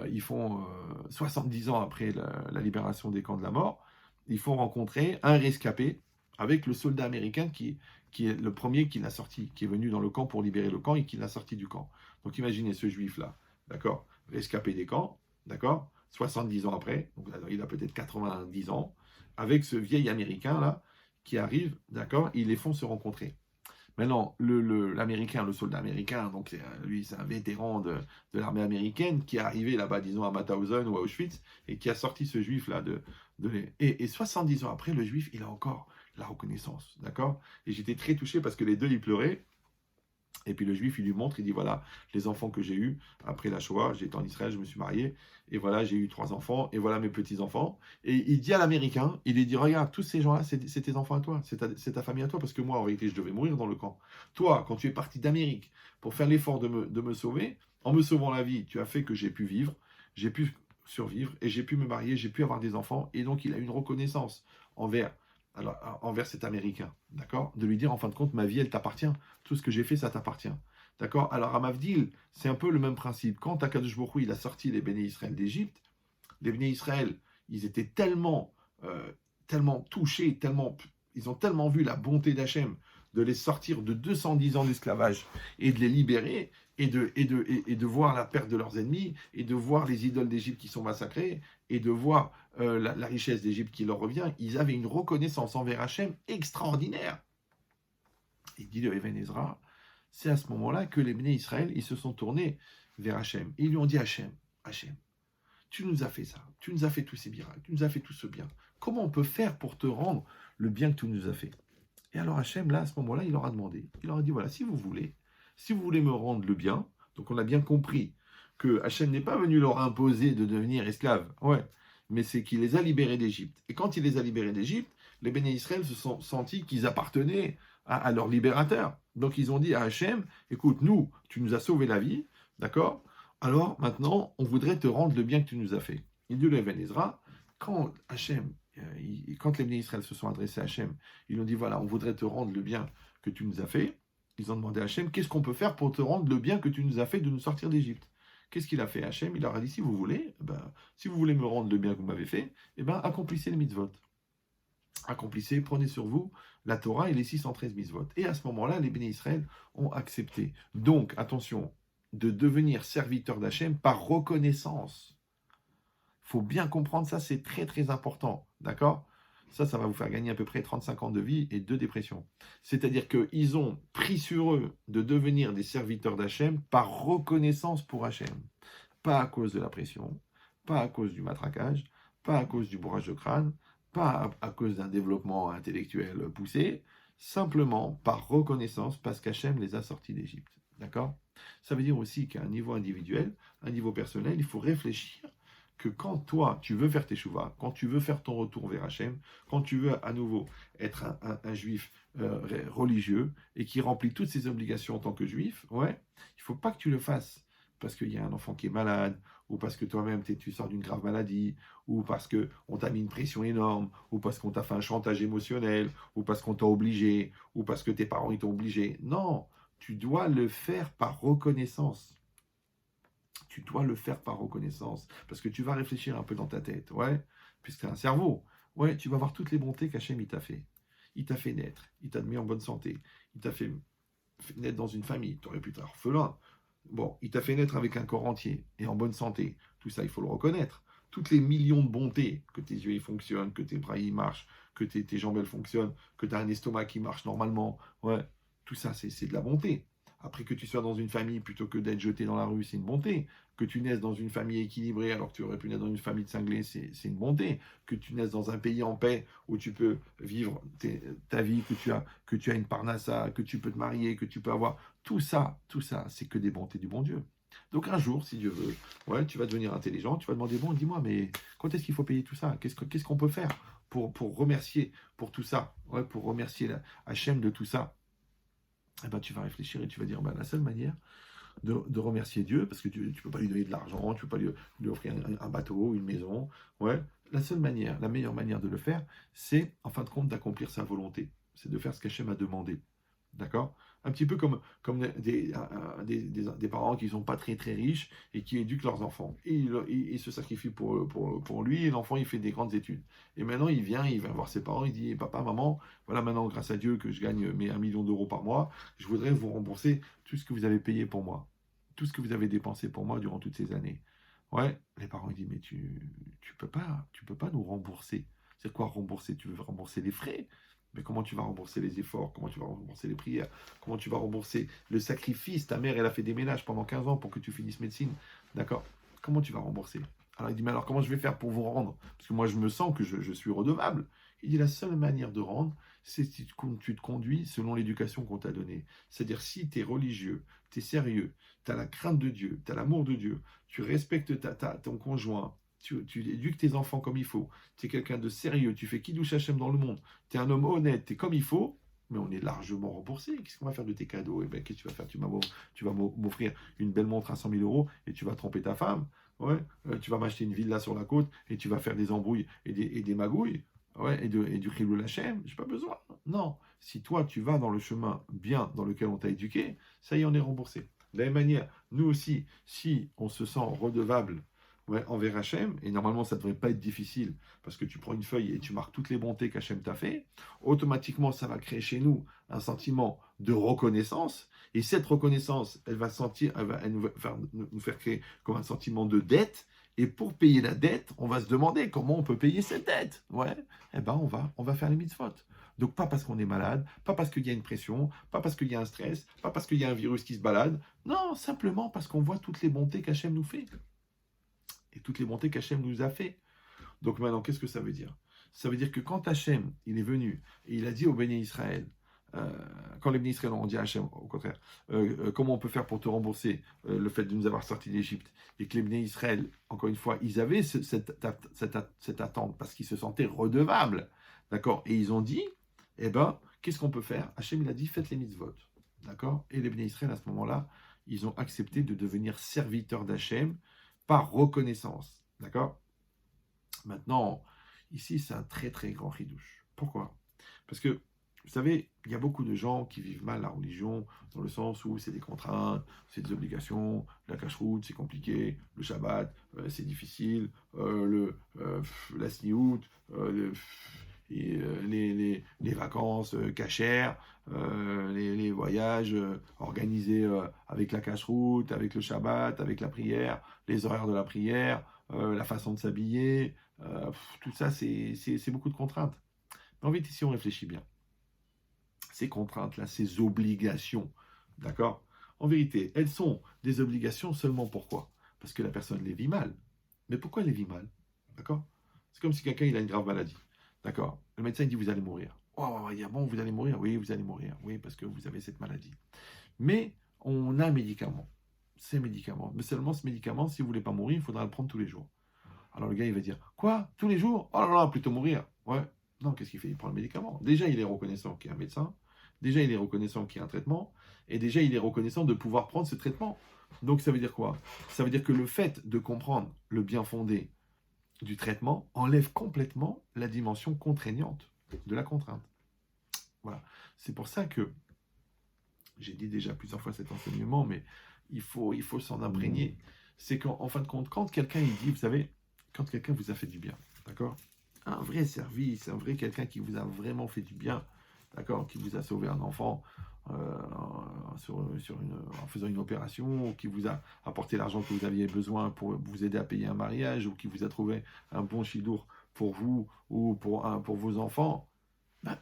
[SPEAKER 1] ils font 70 ans après la libération des camps de la mort, ils font rencontrer un rescapé avec le soldat américain qui est le premier qui l'a sorti, qui est venu dans le camp pour libérer le camp et qui l'a sorti du camp. Donc imaginez ce juif-là, d'accord, rescapé des camps, d'accord, 70 ans après, donc il a peut-être 90 ans, avec ce vieil américain-là, qui arrivent, d'accord, ils les font se rencontrer. Maintenant, l'Américain, le soldat américain, donc lui, c'est un vétéran de l'armée américaine qui est arrivé là-bas, disons, à Mauthausen ou à Auschwitz, et qui a sorti ce juif-là et 70 ans après, le juif, il a encore la reconnaissance, d'accord? Et j'étais très touché parce que les deux, ils pleuraient. Et puis le juif, il lui montre, il dit, voilà, les enfants que j'ai eus après la Shoah, j'étais en Israël, je me suis marié, et voilà, j'ai eu 3 enfants, et voilà mes petits-enfants. Et il dit à l'Américain, il lui dit, regarde, tous ces gens-là, c'est tes enfants à toi, c'est ta famille à toi, parce que moi, en réalité, je devais mourir dans le camp. Toi, quand tu es parti d'Amérique pour faire l'effort de me sauver, en me sauvant la vie, tu as fait que j'ai pu vivre, j'ai pu survivre, et j'ai pu me marier, j'ai pu avoir des enfants, et donc il a une reconnaissance envers cet Américain, d'accord? De lui dire, en fin de compte, ma vie, elle t'appartient. Tout ce que j'ai fait, ça t'appartient. D'accord? Alors, à Mavdil, c'est un peu le même principe. Quand Akadosh Baruch Hu, il a sorti les béné Israël d'Égypte, les béné Israël, ils étaient tellement touchés, ils ont tellement vu la bonté d'Hachem de les sortir de 210 ans d'esclavage et de les libérer, et de voir la perte de leurs ennemis, et de voir les idoles d'Égypte qui sont massacrées, et de voir la richesse d'Égypte qui leur revient. Ils avaient une reconnaissance envers Hachem extraordinaire. Il dit de Even Ezra, c'est à ce moment-là que les béné Israël, ils se sont tournés vers Hachem. Ils lui ont dit, Hachem, tu nous as fait ça, tu nous as fait tous ces miracles, tu nous as fait tout ce bien. Comment on peut faire pour te rendre le bien que tu nous as fait? Et alors Hachem, là, à ce moment-là, il leur a demandé, il leur a dit, voilà, si vous voulez me rendre le bien, donc on a bien compris que Hachem n'est pas venu leur imposer de devenir esclaves, ouais, mais c'est qu'il les a libérés d'Égypte. Et quand il les a libérés d'Égypte, les béné Israël se sont sentis qu'ils appartenaient à leur libérateur. Donc ils ont dit à Hachem, écoute, nous, tu nous as sauvé la vie, d'accord? Alors maintenant, on voudrait te rendre le bien que tu nous as fait. Il dit le Even Ezra, quand Hachem, quand les béné Israël se sont adressés à Hachem, ils ont dit, voilà, on voudrait te rendre le bien que tu nous as fait. Ils ont demandé à Hachem, qu'est-ce qu'on peut faire pour te rendre le bien que tu nous as fait de nous sortir d'Égypte? Qu'est-ce qu'il a fait Hachem? Il leur a dit, si vous voulez, si vous voulez me rendre le bien que vous m'avez fait, accomplissez les mitzvot. Accomplissez, prenez sur vous la Torah et les 613 mitzvot. Et à ce moment-là, les béné Israël ont accepté. Donc, attention, de devenir serviteur d'Hachem par reconnaissance. Il faut bien comprendre ça, c'est très très important. D'accord? Ça va vous faire gagner à peu près 35 ans de vie et 2 dépressions. C'est-à-dire qu'ils ont pris sur eux de devenir des serviteurs d'Hachem par reconnaissance pour Hachem. Pas à cause de la pression, pas à cause du matraquage, pas à cause du bourrage de crâne, pas à cause d'un développement intellectuel poussé, simplement par reconnaissance parce qu'Hachem les a sortis d'Égypte. D'accord? Ça veut dire aussi qu'à un niveau individuel, un niveau personnel, il faut réfléchir que quand toi, tu veux faire tes chouvas, quand tu veux faire ton retour vers Hachem, quand tu veux à nouveau être un juif religieux et qui remplit toutes ses obligations en tant que juif, ouais, il ne faut pas que tu le fasses parce qu'il y a un enfant qui est malade, ou parce que toi-même tu sors d'une grave maladie, ou parce qu'on t'a mis une pression énorme, ou parce qu'on t'a fait un chantage émotionnel, ou parce qu'on t'a obligé, ou parce que tes parents ils t'ont obligé. Non, tu dois le faire par reconnaissance. Tu dois le faire par reconnaissance. Parce que tu vas réfléchir un peu dans ta tête, ouais, puisque tu as un cerveau. Ouais, tu vas voir toutes les bontés qu'Hachem il t'a fait. Il t'a fait naître, il t'a mis en bonne santé, il t'a fait naître dans une famille, tu aurais pu être orphelin. Bon, il t'a fait naître avec un corps entier et en bonne santé. Tout ça, il faut le reconnaître. Toutes les millions de bontés, que tes yeux ils fonctionnent, que tes bras ils marchent, que tes jambes elles fonctionnent, que tu as un estomac qui marche normalement, ouais, tout ça c'est de la bonté. Après que tu sois dans une famille plutôt que d'être jeté dans la rue, c'est une bonté. Que tu naisses dans une famille équilibrée alors que tu aurais pu naître dans une famille de cinglés, c'est une bonté. Que tu naisses dans un pays en paix où tu peux vivre ta vie, que tu as une parnassa, que tu peux te marier, que tu peux avoir tout ça, c'est que des bontés du bon Dieu. Donc un jour, si Dieu veut, ouais, tu vas devenir intelligent, tu vas demander, bon, dis-moi, mais quand est-ce qu'il faut payer tout ça? Qu'est-ce qu'on peut faire pour remercier pour tout ça, ouais, pour remercier Hachem de tout ça? Tu vas réfléchir et tu vas dire, la seule manière de remercier Dieu, parce que tu ne peux pas lui donner de l'argent, tu ne peux pas lui offrir un bateau, une maison, ouais, la seule manière, la meilleure manière de le faire, c'est, en fin de compte, d'accomplir sa volonté. C'est de faire ce qu'Hachem a demandé. D'accord? Un petit peu comme des parents qui ne sont pas très très riches et qui éduquent leurs enfants. Et ils se sacrifient pour lui et l'enfant il fait des grandes études. Et maintenant il vient voir ses parents, il dit papa, maman, voilà maintenant grâce à Dieu que je gagne 1 million d'euros par mois, je voudrais vous rembourser tout ce que vous avez payé pour moi, tout ce que vous avez dépensé pour moi durant toutes ces années. Ouais, les parents ils disent mais tu peux pas nous rembourser. C'est quoi rembourser? Tu veux rembourser les frais? Mais comment tu vas rembourser les efforts? Comment tu vas rembourser les prières? Comment tu vas rembourser le sacrifice? Ta mère, elle a fait des ménages pendant 15 ans pour que tu finisses médecine. D'accord? Comment tu vas rembourser? Alors il dit, mais alors comment je vais faire pour vous rendre? Parce que moi, je me sens que je suis redevable. Il dit, la seule manière de rendre, c'est si tu te conduis selon l'éducation qu'on t'a donnée. C'est-à-dire, si tu es religieux, tu es sérieux, tu as la crainte de Dieu, tu as l'amour de Dieu, tu respectes ton conjoint, tu éduques tes enfants comme il faut, tu es quelqu'un de sérieux, tu fais Kiddush Hashem dans le monde, tu es un homme honnête, tu es comme il faut, mais on est largement remboursé. Qu'est-ce qu'on va faire de tes cadeaux? Qu'est-ce que tu vas faire? Tu vas m'offrir une belle montre à 100 000 euros et tu vas tromper ta femme. Ouais. Tu vas m'acheter une villa sur la côte et tu vas faire des embrouilles et des magouilles. Ouais, et du Chilul Hashem. J'ai pas besoin. Non. Si toi, tu vas dans le chemin bien dans lequel on t'a éduqué, ça y est, on est remboursé. De la même manière, nous aussi, si on se sent redevable envers Hachem, et normalement ça ne devrait pas être difficile, parce que tu prends une feuille et tu marques toutes les bontés qu'Hachem t'a fait, automatiquement ça va créer chez nous un sentiment de reconnaissance, et cette reconnaissance, elle va nous faire créer comme un sentiment de dette, et pour payer la dette, on va se demander comment on peut payer cette dette. Ouais, on va faire les mitzvot. Donc pas parce qu'on est malade, pas parce qu'il y a une pression, pas parce qu'il y a un stress, pas parce qu'il y a un virus qui se balade, non, simplement parce qu'on voit toutes les bontés qu'Hachem nous fait. Et toutes les bontés qu'Hachem nous a fait. Donc maintenant, qu'est-ce que ça veut dire? Ça veut dire que quand Hachem, il est venu, et il a dit au béné Israël, quand les béné Israël ont dit à Hachem, au contraire, comment on peut faire pour te rembourser le fait de nous avoir sortis d'Égypte, et que les béné Israël, encore une fois, ils avaient cette attente, parce qu'ils se sentaient redevables, d'accord? Et ils ont dit, eh ben, qu'est-ce qu'on peut faire? Hachem, il a dit, faites les mitzvot, d'accord? Et les béné Israël, à ce moment-là, ils ont accepté de devenir serviteurs d'Hachem par reconnaissance, d'accord? Maintenant, ici, c'est un très très grand chidouche. Pourquoi? Parce que, vous savez, il y a beaucoup de gens qui vivent mal la religion, dans le sens où c'est des contraintes, c'est des obligations, la cache-route, c'est compliqué, le Shabbat, c'est difficile, la sniout, les vacances cachères, les voyages organisés avec la cache-route, avec le Shabbat, avec la prière, les horaires de la prière, la façon de s'habiller, tout ça, c'est beaucoup de contraintes. Mais en vérité, si on réfléchit bien, ces contraintes-là, ces obligations, d'accord? En vérité, elles sont des obligations seulement pourquoi? Parce que la personne les vit mal. Mais pourquoi elle les vit mal? D'accord? C'est comme si quelqu'un il a une grave maladie. D'accord? Le médecin il dit vous allez mourir. Oh, il dit, ah bon, vous allez mourir? Oui, vous allez mourir. Oui, parce que vous avez cette maladie. Mais on a un médicament. C'est un médicament. Mais seulement ce médicament, si vous ne voulez pas mourir, il faudra le prendre tous les jours. Alors le gars, il va dire, quoi? Tous les jours? Oh là là, plutôt mourir. Ouais. Non, qu'est-ce qu'il fait? Il prend le médicament. Déjà, il est reconnaissant qu'il y a un médecin. Déjà, il est reconnaissant qu'il y a un traitement. Et déjà, il est reconnaissant de pouvoir prendre ce traitement. Donc, ça veut dire quoi? Ça veut dire que le fait de comprendre le bien fondé du traitement enlève complètement la dimension contraignante de la contrainte. Voilà. C'est pour ça que, j'ai dit déjà plusieurs fois cet enseignement, mais il faut s'en imprégner. C'est qu'en fin de compte, quand quelqu'un il dit, vous savez, quand quelqu'un vous a fait du bien, d'accord? Un vrai service, un vrai quelqu'un qui vous a vraiment fait du bien, d'accord? Qui vous a sauvé un enfant en faisant une opération, ou qui vous a apporté l'argent que vous aviez besoin pour vous aider à payer un mariage, ou qui vous a trouvé un bon chidour pour vous ou pour vos enfants, ben,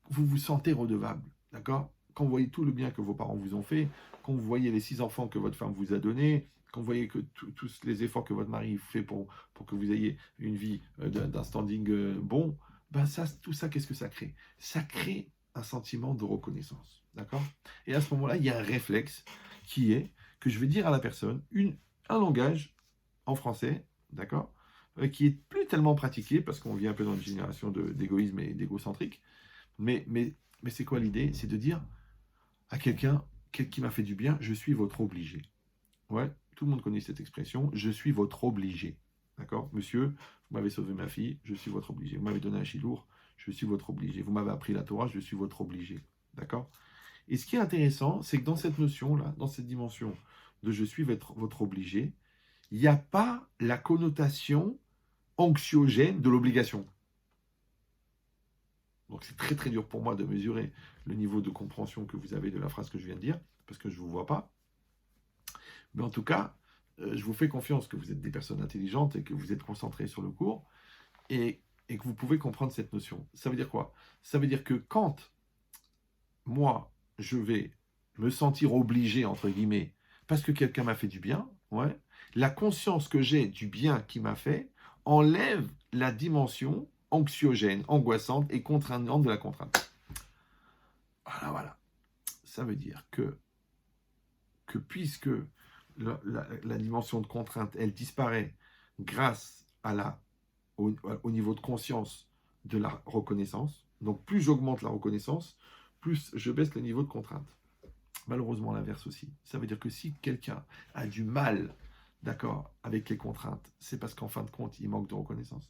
[SPEAKER 1] vous vous sentez redevable, d'accord? Quand vous voyez tout le bien que vos parents vous ont fait, quand vous voyez les 6 enfants que votre femme vous a donnés, quand vous voyez que tous les efforts que votre mari fait pour que vous ayez une vie d'un standing bon, ben ça, tout ça, qu'est-ce que ça crée? Ça crée un sentiment de reconnaissance, d'accord? Et à ce moment-là, il y a un réflexe qui est que je vais dire à la personne un langage en français, d'accord? Qui est plus tellement pratiqué, parce qu'on vit un peu dans une génération d'égoïsme et d'égocentrique, mais c'est quoi l'idée? C'est de dire à quelqu'un qui m'a fait du bien, je suis votre obligé. Ouais, tout le monde connaît cette expression, je suis votre obligé. D'accord? Monsieur, vous m'avez sauvé ma fille, je suis votre obligé. Vous m'avez donné un chidour, je suis votre obligé. Vous m'avez appris la Torah, je suis votre obligé. D'accord? Et ce qui est intéressant, c'est que dans cette notion-là, dans cette dimension de je suis votre obligé, il n'y a pas la connotation anxiogène de l'obligation. Donc c'est très très dur pour moi de mesurer le niveau de compréhension que vous avez de la phrase que je viens de dire, parce que je ne vous vois pas. Mais en tout cas, je vous fais confiance que vous êtes des personnes intelligentes et que vous êtes concentrés sur le cours et que vous pouvez comprendre cette notion. Ça veut dire quoi? Ça veut dire que quand moi, je vais me sentir obligé, entre guillemets, parce que quelqu'un m'a fait du bien, ouais, la conscience que j'ai du bien qu'il m'a fait enlève la dimension anxiogène, angoissante et contraignante de la contrainte. Voilà. Ça veut dire que puisque la dimension de contrainte, elle disparaît grâce au niveau de conscience de la reconnaissance, donc plus j'augmente la reconnaissance, plus je baisse le niveau de contrainte. Malheureusement, l'inverse aussi. Ça veut dire que si quelqu'un a du mal, d'accord, avec les contraintes, c'est parce qu'en fin de compte, il manque de reconnaissance.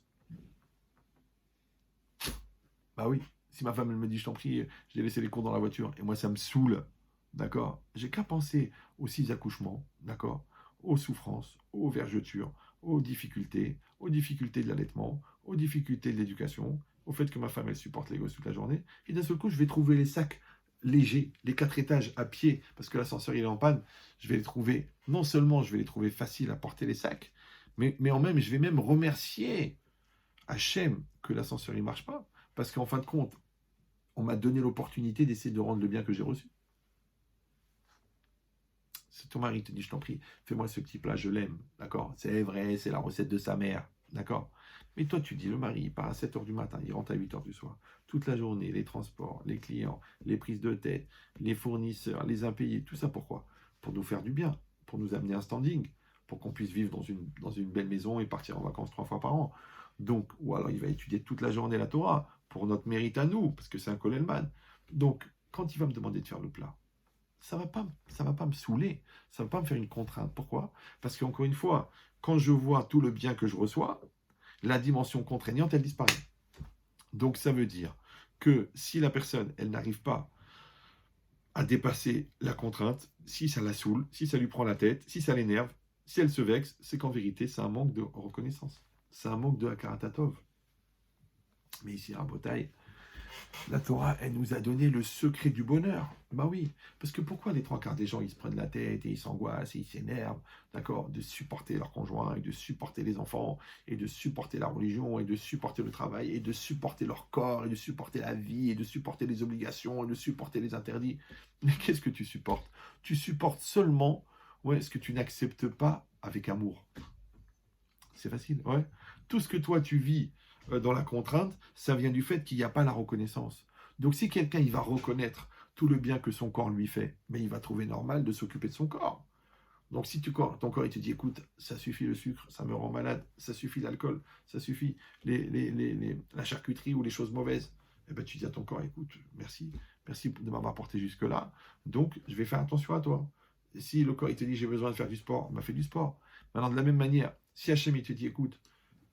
[SPEAKER 1] Bah oui, si ma femme elle me dit, je t'en prie, j'ai laissé les cours dans la voiture, et moi ça me saoule, d'accord, j'ai qu'à penser aux 6 accouchements, d'accord, aux souffrances, aux vergetures, aux difficultés de l'allaitement, aux difficultés de l'éducation, au fait que ma femme elle supporte les gosses toute la journée, et d'un seul coup je vais trouver les sacs légers, les 4 étages à pied, parce que l'ascenseur il est en panne, je vais les trouver, non seulement je vais les trouver faciles à porter les sacs, mais je vais même remercier Hachem que l'ascenseur il marche pas, parce qu'en fin de compte, on m'a donné l'opportunité d'essayer de rendre le bien que j'ai reçu. Si ton mari te dit, je t'en prie, fais-moi ce petit plat, je l'aime, d'accord? C'est vrai, c'est la recette de sa mère, d'accord? Mais toi, tu dis, le mari, il part à 7 h du matin, il rentre à 8 h du soir. Toute la journée, les transports, les clients, les prises de tête, les fournisseurs, les impayés, tout ça pourquoi? Pour nous faire du bien, pour nous amener un standing, pour qu'on puisse vivre dans une belle maison et partir en vacances 3 fois par an. Donc, ou alors il va étudier toute la journée la Torah, pour notre mérite à nous, parce que c'est un Kollelman. Donc, quand il va me demander de faire le plat, ça va pas me saouler, ça va pas me faire une contrainte. Pourquoi? Parce qu'encore une fois, quand je vois tout le bien que je reçois, la dimension contraignante, elle disparaît. Donc ça veut dire que si la personne, elle n'arrive pas à dépasser la contrainte, si ça la saoule, si ça lui prend la tête, si ça l'énerve, si elle se vexe, c'est qu'en vérité, c'est un manque de reconnaissance. C'est un manque de Hakarat. Mais ici, à Botaï, la Torah, elle nous a donné le secret du bonheur. Bah oui, parce que pourquoi les trois quarts des gens, ils se prennent la tête et ils s'angoissent et ils s'énervent, d'accord, de supporter leur conjoint et de supporter les enfants et de supporter la religion et de supporter le travail et de supporter leur corps et de supporter la vie et de supporter les obligations et de supporter les interdits. Mais qu'est-ce que tu supportes? Tu supportes seulement, ce que tu n'acceptes pas avec amour. C'est facile, ouais. Tout ce que toi tu vis dans la contrainte, ça vient du fait qu'il n'y a pas la reconnaissance. Donc si quelqu'un il va reconnaître tout le bien que son corps lui fait, mais il va trouver normal de s'occuper de son corps. Donc si ton corps il te dit écoute, ça suffit le sucre, ça me rend malade, ça suffit l'alcool, ça suffit la charcuterie ou les choses mauvaises, eh ben, tu dis à ton corps écoute, merci de m'avoir porté jusque-là, donc je vais faire attention à toi. Et si le corps il te dit j'ai besoin de faire du sport, fais du sport. Maintenant de la même manière, si Hachem il te dit écoute,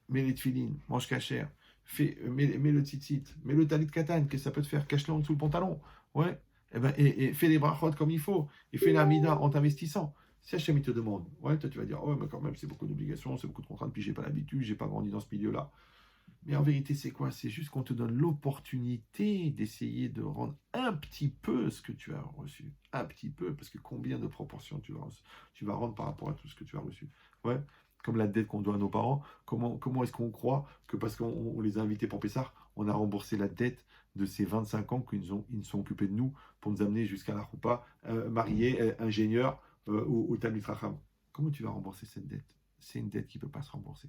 [SPEAKER 1] mets les tefilines, mange cachère, mets le tzitzit, mets le talit katan, qu'est-ce que ça peut te faire? Cache-le en dessous le pantalon. Ouais. Et fais les brachot comme il faut. Et fais l'amida en t'investissant. Si Hachem il te demande, toi tu vas dire, mais quand même, c'est beaucoup d'obligations, c'est beaucoup de contraintes, puis j'ai pas l'habitude, j'ai pas grandi dans ce milieu-là. Mais en vérité, c'est quoi? C'est juste qu'on te donne l'opportunité d'essayer de rendre un petit peu ce que tu as reçu. Un petit peu, parce que combien de proportions tu vas rendre par rapport à tout ce que tu as reçu. Ouais. Comme la dette qu'on doit à nos parents, comment est-ce qu'on croit que parce qu'on les a invités pour Pessah, on a remboursé la dette de ces 25 ans qu'ils ils sont occupés de nous pour nous amener jusqu'à la Choupa, mariés, ingénieurs au Talmud Chacham. Comment tu vas rembourser cette dette? C'est une dette qui ne peut pas se rembourser.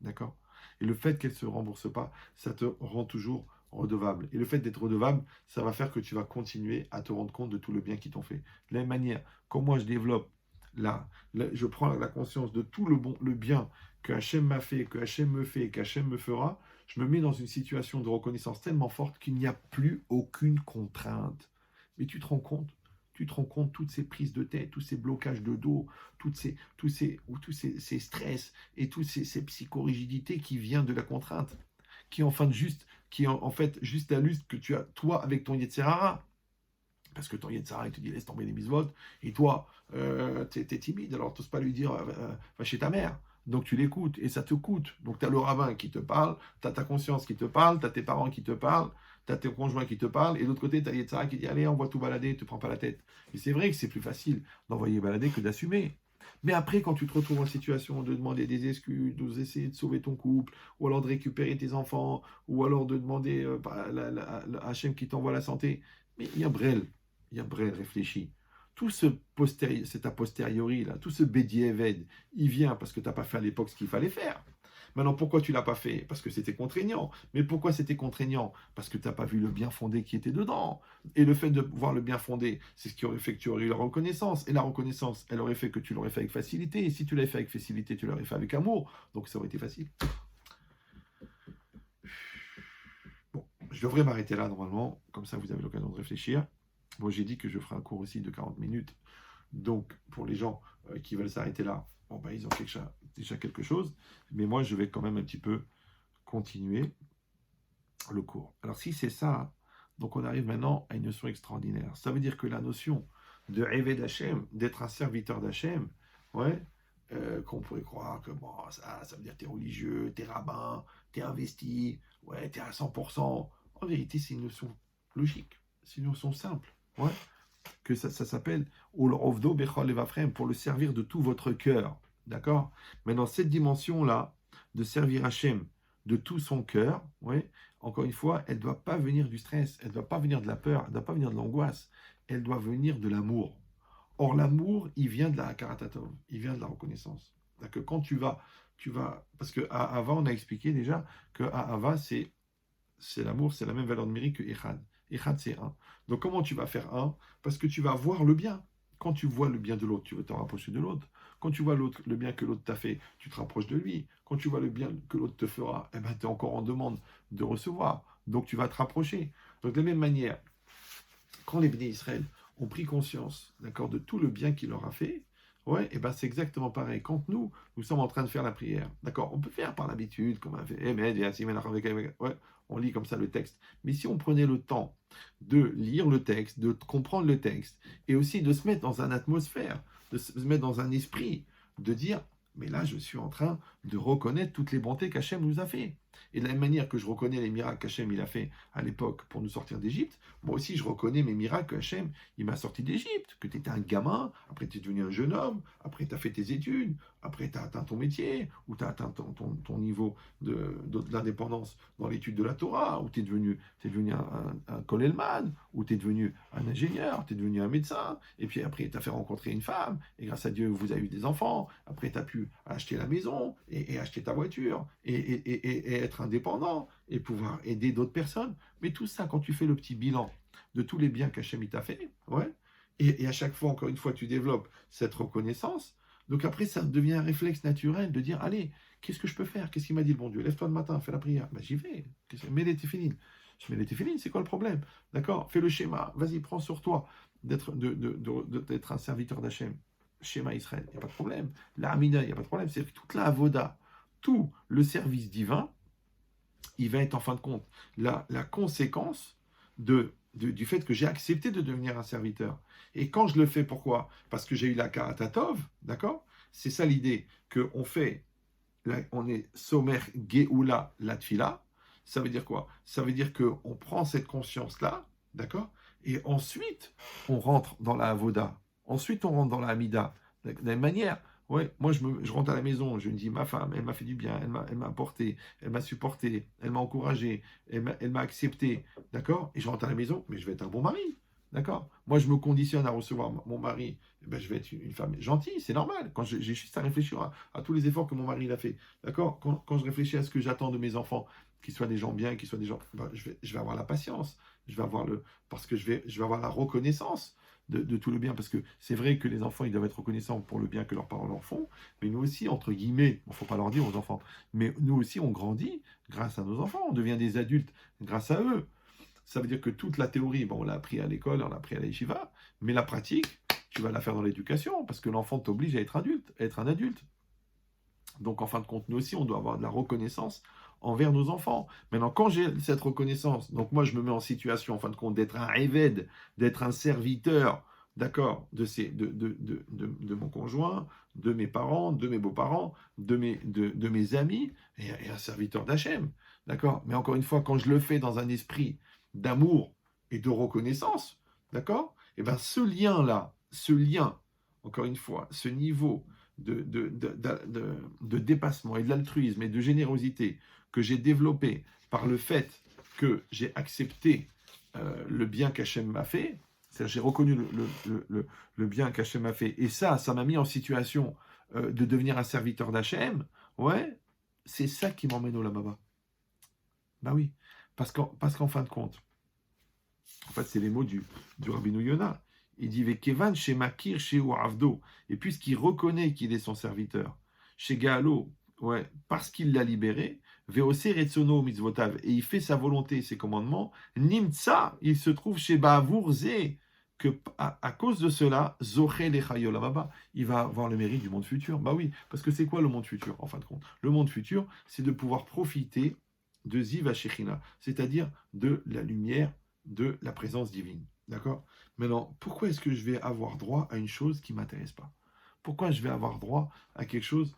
[SPEAKER 1] D'accord? Et le fait qu'elle ne se rembourse pas, ça te rend toujours redevable. Et le fait d'être redevable, ça va faire que tu vas continuer à te rendre compte de tout le bien qu'ils t'ont fait. De la même manière, quand moi je développe je prends la conscience de tout le bien que Hachem m'a fait, que Hachem me fait et qu'Hachem me fera, je me mets dans une situation de reconnaissance tellement forte qu'il n'y a plus aucune contrainte. Mais tu te rends compte toutes ces prises de tête, tous ces blocages de dos, tous ces stress et toutes ces psychorigidités qui viennent de la contrainte, qui en fait juste la lutte que tu as, toi, avec ton Yetzirara. Parce que ton Yetzirara, il te dit laisse tomber les mitzvot, et toi, tu es timide, alors tu n'oses pas lui dire va chez ta mère. Donc tu l'écoutes, et ça te coûte. Donc tu as le rabbin qui te parle, tu as ta conscience qui te parle, tu as tes parents qui te parlent, tu as tes conjoints qui te parlent, et de l'autre côté, tu as Yetzirara qui dit allez, envoie tout balader, ne te prends pas la tête. Et c'est vrai que c'est plus facile d'envoyer balader que d'assumer. Mais après, quand tu te retrouves en situation de demander des excuses, d'essayer de sauver ton couple, ou alors de récupérer tes enfants, ou alors de demander à Hachem qui t'envoie la santé, mais il y a Brel réfléchit. Tout cet a posteriori, là, tout ce bédiéved, il vient parce que tu n'as pas fait à l'époque ce qu'il fallait faire. Maintenant, pourquoi tu ne l'as pas fait? Parce que c'était contraignant. Mais pourquoi c'était contraignant? Parce que tu n'as pas vu le bien fondé qui était dedans. Et le fait de voir le bien fondé, c'est ce qui aurait fait que tu aurais eu la reconnaissance. Et la reconnaissance, elle aurait fait que tu l'aurais fait avec facilité. Et si tu l'avais fait avec facilité, tu l'aurais fait avec amour. Donc ça aurait été facile. Bon, je devrais m'arrêter là normalement. Comme ça, vous avez l'occasion de réfléchir. Bon, j'ai dit que je ferai un cours aussi de 40 minutes. Donc, pour les gens qui veulent s'arrêter là, ils ont déjà quelque chose. Mais moi, je vais quand même un petit peu continuer le cours. Alors, si c'est ça, donc on arrive maintenant à une notion extraordinaire. Ça veut dire que la notion de Eved Hashem, d'être un serviteur d'Hachem, qu'on pourrait croire que ça veut dire que tu es religieux, tu es rabbin, tu es investi, tu es à 100%. En vérité, c'est une notion logique, c'est une notion simple. Que ça s'appelle Ol-Ovdo Bechol Evafrem, pour le servir de tout votre cœur. D'accord? Mais dans cette dimension-là, de servir Hachem de tout son cœur, encore une fois, elle ne doit pas venir du stress, elle ne doit pas venir de la peur, elle ne doit pas venir de l'angoisse, elle doit venir de l'amour. Or, l'amour, il vient de la Hakarat Hatov, il vient de la reconnaissance. C'est-à-dire que quand tu vas parce que à Ava, on a expliqué déjà que à Ava, c'est l'amour, c'est la même valeur numérique que Echad. Echad, c'est un. Donc, comment tu vas faire un? Parce que tu vas voir le bien. Quand tu vois le bien de l'autre, tu veux te rapprocher de l'autre. Quand tu vois le bien que l'autre t'a fait, tu te rapproches de lui. Quand tu vois le bien que l'autre te fera, eh ben, tu es encore en demande de recevoir. Donc, tu vas te rapprocher. Donc, de la même manière, quand les bénis Israël ont pris conscience, d'accord, de tout le bien qu'il leur a fait, ouais, et ben c'est exactement pareil. Quand nous sommes en train de faire la prière, d'accord, on peut faire par l'habitude, comme on a fait, ouais, on lit comme ça le texte. Mais si on prenait le temps de lire le texte, de comprendre le texte, et aussi de se mettre dans une atmosphère, de se mettre dans un esprit, de dire, mais là, je suis en train de reconnaître toutes les bontés qu'Hachem nous a fait. Et de la même manière que je reconnais les miracles qu'Hachem il a fait à l'époque pour nous sortir d'Égypte, moi aussi je reconnais mes miracles que Hachem il m'a sorti d'Égypte, que tu étais un gamin, après tu es devenu un jeune homme, après tu as fait tes études, après tu as atteint ton métier, ou tu as atteint ton niveau de l'indépendance dans l'étude de la Torah, ou tu es devenu un Kolelman, ou tu es devenu un ingénieur, tu es devenu un médecin, et puis après tu as fait rencontrer une femme, et grâce à Dieu vous avez eu des enfants, après tu as pu acheter la maison, et acheter ta voiture, et être indépendant, et pouvoir aider d'autres personnes. Mais tout ça, quand tu fais le petit bilan de tous les biens qu'Hachem t'a fait, ouais, et à chaque fois, encore une fois, tu développes cette reconnaissance, donc après, ça devient un réflexe naturel de dire, allez, qu'est-ce que je peux faire? Qu'est-ce qu'il m'a dit le bon Dieu? Lève-toi le matin, fais la prière. Ben, j'y vais. Mets les téphilines. Je mets les téphilines, c'est quoi le problème? D'accord? Fais le schéma. Vas-y, prends sur toi d'être un serviteur d'Hachem. Schéma Israël, il n'y a pas de problème. La Hamida, il n'y a pas de problème. C'est toute la Avoda, tout le service divin, il va être en fin de compte la conséquence du fait que j'ai accepté de devenir un serviteur. Et quand je le fais, pourquoi? Parce que j'ai eu la karatatov, d'accord? C'est ça l'idée, qu'on fait, on est somer geoula latfila. Ça veut dire quoi? Ça veut dire qu'on prend cette conscience-là, d'accord? Et ensuite, on rentre dans la avoda. Ensuite, on rentre dans la hamida. De la même manière, ouais, moi, je rentre à la maison, je me dis, ma femme, elle m'a fait du bien, elle m'a porté, elle m'a supporté, elle m'a encouragé, elle m'a accepté, d'accord? Et je rentre à la maison, mais je vais être un bon mari, d'accord? Moi, je me conditionne à recevoir mon mari, eh ben, je vais être une femme gentille, c'est normal. Quand j'ai juste à réfléchir à tous les efforts que mon mari a fait, d'accord? Quand je réfléchis à ce que j'attends de mes enfants, qu'ils soient des gens bien, qu'ils soient des gens, ben, je vais avoir la patience, parce que je vais avoir la reconnaissance de tout le bien, parce que c'est vrai que les enfants, ils doivent être reconnaissants pour le bien que leurs parents leur font, mais nous aussi, entre guillemets, il ne faut pas leur dire aux enfants, mais nous aussi, on grandit grâce à nos enfants, on devient des adultes grâce à eux. Ça veut dire que toute la théorie, bon, on l'a appris à l'école, on l'a appris à la yeshiva, mais la pratique, tu vas la faire dans l'éducation, parce que l'enfant t'oblige à être adulte, à être un adulte. Donc, en fin de compte, nous aussi, on doit avoir de la reconnaissance envers nos enfants. Maintenant, quand j'ai cette reconnaissance, donc moi, je me mets en situation, en fin de compte, d'être un éved, d'être un serviteur, d'accord, de mon conjoint, de mes parents, de mes beaux-parents, de mes amis, et un serviteur d'Hachem, d'accord. Mais encore une fois, quand je le fais dans un esprit d'amour et de reconnaissance, d'accord, et bien ce lien, encore une fois, ce niveau de dépassement et de l'altruisme et de générosité que j'ai développé par le fait que j'ai accepté le bien qu'Hachem m'a fait, c'est-à-dire j'ai reconnu le bien qu'Hachem m'a fait, et ça m'a mis en situation de devenir un serviteur d'Hachem, ouais, c'est ça qui m'emmène au Lamaba. Ben oui, parce qu'en fin de compte, en fait, c'est les mots du Rabbeinu Yonah. Il dit Vekevan chez Makir, chez Avdo. Et puisqu'il reconnaît qu'il est son serviteur, chez Gaalo, ouais, parce qu'il l'a libéré, Veose Retsono Mitzvotav, et il fait sa volonté et ses commandements, Nimtsa, il se trouve chez Ba'avour Zé, que à cause de cela, Zoché Lechayolamaba, il va avoir le mérite du monde futur. Bah oui, parce que c'est quoi le monde futur, en fin de compte? Le monde futur, c'est de pouvoir profiter de Ziva Shechina, c'est-à-dire de la lumière de la présence divine. D'accord? Maintenant, pourquoi est-ce que je vais avoir droit à une chose qui ne m'intéresse pas? Pourquoi je vais avoir droit à quelque chose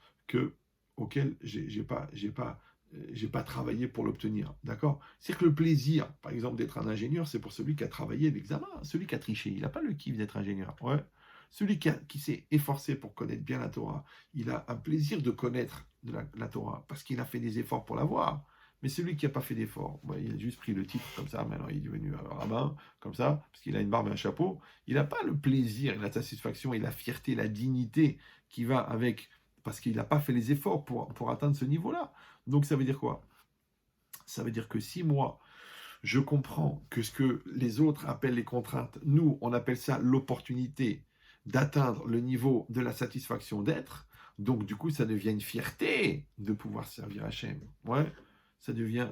[SPEAKER 1] auquel j'ai pas travaillé pour l'obtenir? D'accord? C'est que le plaisir, par exemple, d'être un ingénieur, c'est pour celui qui a travaillé l'examen, celui qui a triché. Il n'a pas le kiff d'être ingénieur. Ouais. Celui qui s'est efforcé pour connaître bien la Torah, il a un plaisir de connaître la Torah parce qu'il a fait des efforts pour l'avoir. Mais celui qui n'a pas fait d'effort, il a juste pris le titre comme ça, maintenant il est devenu rabbin, comme ça, parce qu'il a une barbe et un chapeau, il n'a pas le plaisir, la satisfaction et la fierté, la dignité qui va avec parce qu'il n'a pas fait les efforts pour atteindre ce niveau-là. Donc ça veut dire quoi? Ça veut dire que si moi, je comprends que ce que les autres appellent les contraintes, nous, on appelle ça l'opportunité d'atteindre le niveau de la satisfaction d'être. Donc, du coup, ça devient une fierté de pouvoir servir Hachem. Ouais, ça devient,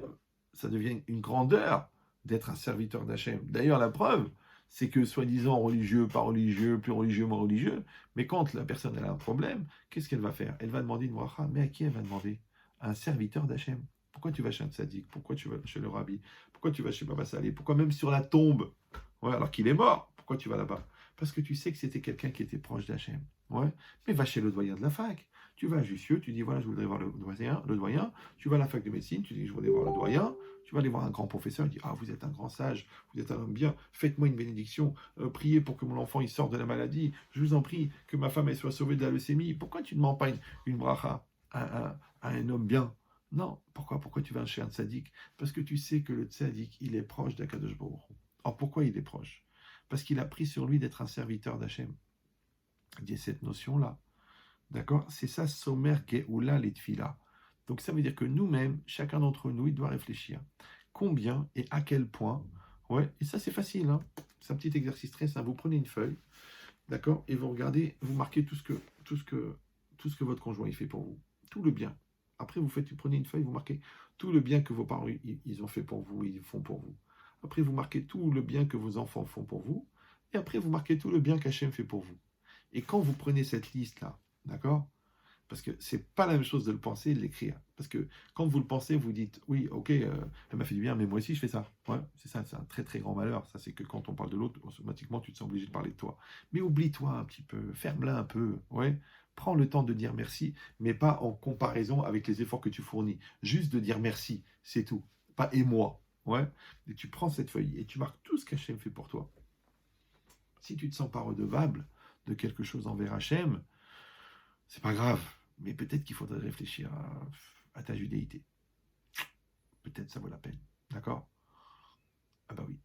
[SPEAKER 1] ça devient une grandeur d'être un serviteur d'Hachem. D'ailleurs, la preuve, c'est que soi-disant religieux, pas religieux, plus religieux, moins religieux, mais quand la personne elle a un problème, qu'est-ce qu'elle va faire? Elle va demander une bracha, mais à qui elle va demander? À un serviteur d'Hachem. Pourquoi tu vas chez un tzaddik? Pourquoi tu vas chez le rabbi? Pourquoi tu vas chez Baba Salé? Pourquoi même sur la tombe? Ouais, alors qu'il est mort, pourquoi tu vas là-bas? Parce que tu sais que c'était quelqu'un qui était proche d'Hachem. Ouais, mais va chez le doyen de la fac. Tu vas à Jussieu, tu dis voilà, je voudrais voir le doyen. Tu vas à la fac de médecine, tu dis je voudrais voir le doyen. Tu vas aller voir un grand professeur, il dit ah, vous êtes un grand sage, vous êtes un homme bien, faites-moi une bénédiction, priez pour que mon enfant il sorte de la maladie, je vous en prie, que ma femme elle soit sauvée de la leucémie. Pourquoi tu ne demandes pas une bracha à un homme bien? Non, pourquoi tu vas chez un tzaddik? Parce que tu sais que le tzaddik, il est proche d'Akadosh Baruch Hu. Alors pourquoi il est proche? Parce qu'il a pris sur lui d'être un serviteur d'Hachem. Il y a cette notion-là. D'accord? C'est ça, Somer Geoula Letfila. Donc ça veut dire que nous-mêmes, chacun d'entre nous, il doit réfléchir. Combien et à quel point? Ouais, et ça c'est facile, hein? C'est un petit exercice très simple. Vous prenez une feuille, d'accord? Et vous regardez, vous marquez tout ce que votre conjoint il fait pour vous. Tout le bien. Après, vous prenez une feuille, vous marquez tout le bien que vos parents ils ont fait pour vous, ils font pour vous. Après, vous marquez tout le bien que vos enfants font pour vous. Et après, vous marquez tout le bien qu'Hachem fait pour vous. Et quand vous prenez cette liste-là, d'accord? Parce que c'est pas la même chose de le penser et de l'écrire. Parce que quand vous le pensez, vous dites, oui, ok, elle m'a fait du bien, mais moi aussi je fais ça. Ouais, c'est ça, c'est un très très grand malheur. Ça, c'est que quand on parle de l'autre, automatiquement tu te sens obligé de parler de toi. Mais oublie-toi un petit peu, ferme-la un peu, ouais. Prends le temps de dire merci, mais pas en comparaison avec les efforts que tu fournis. Juste de dire merci, c'est tout. Pas et moi, ouais. Et tu prends cette feuille et tu marques tout ce qu'Hachem fait pour toi. Si tu te sens pas redevable de quelque chose envers Hachem, c'est pas grave, mais peut-être qu'il faudrait réfléchir à ta judéité. Peut-être ça vaut la peine. D'accord? Ah bah oui.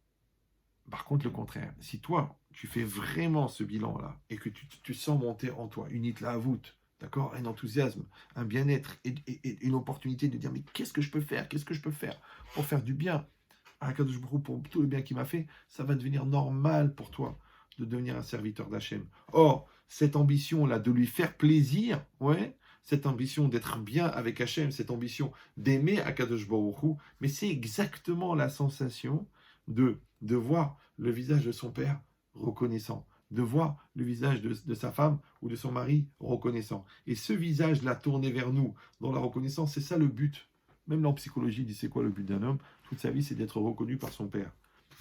[SPEAKER 1] Par contre, le contraire, si toi, tu fais vraiment ce bilan-là et que tu sens monter en toi une voûte, d'accord, un enthousiasme, un bien-être et une opportunité de dire mais qu'est-ce que je peux faire? Qu'est-ce que je peux faire pour faire du bien à Akadosh Baruch Hu, pour tout le bien qu'il m'a fait? Ça va devenir normal pour toi de devenir un serviteur d'Hachem. Or, cette ambition-là de lui faire plaisir, ouais, cette ambition d'être bien avec Hachem, cette ambition d'aimer Akadosh Baruch Hu, mais c'est exactement la sensation de voir le visage de son père reconnaissant, de voir le visage de sa femme ou de son mari reconnaissant. Et ce visage-là tourné vers nous dans la reconnaissance, c'est ça le but. Même en psychologie, il dit c'est quoi le but d'un homme? Toute sa vie, c'est d'être reconnu par son père.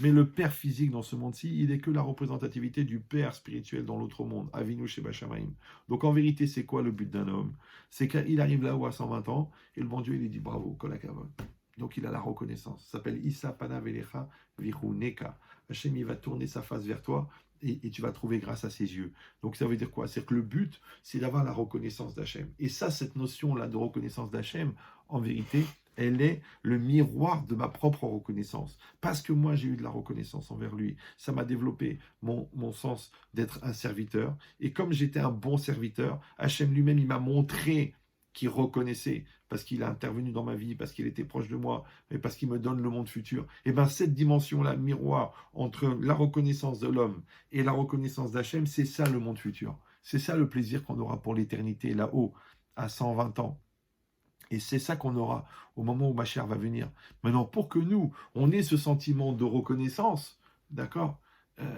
[SPEAKER 1] Mais le père physique dans ce monde-ci, il n'est que la représentativité du père spirituel dans l'autre monde, Avinu Sheba Shamayim. Donc en vérité, c'est quoi le but d'un homme? C'est qu'il arrive là-haut à 120 ans, et le bon Dieu, il lui dit bravo, Kol HaKavod. Donc il a la reconnaissance. Ça s'appelle Issa Pana Velecha Viru Neka. Hachem, il va tourner sa face vers toi, et tu vas trouver grâce à ses yeux. Donc ça veut dire quoi? C'est que le but, c'est d'avoir la reconnaissance d'Hachem. Et ça, cette notion-là de reconnaissance d'Hachem, en vérité, elle est le miroir de ma propre reconnaissance. Parce que moi, j'ai eu de la reconnaissance envers lui. Ça m'a développé mon sens d'être un serviteur. Et comme j'étais un bon serviteur, Hachem lui-même, il m'a montré qu'il reconnaissait, parce qu'il a intervenu dans ma vie, parce qu'il était proche de moi, et parce qu'il me donne le monde futur. Et bien cette dimension-là, miroir entre la reconnaissance de l'homme et la reconnaissance d'Hachem, c'est ça le monde futur. C'est ça le plaisir qu'on aura pour l'éternité, là-haut, à 120 ans. Et c'est ça qu'on aura au moment où Mashiach va venir. Maintenant, pour que nous, on ait ce sentiment de reconnaissance, d'accord,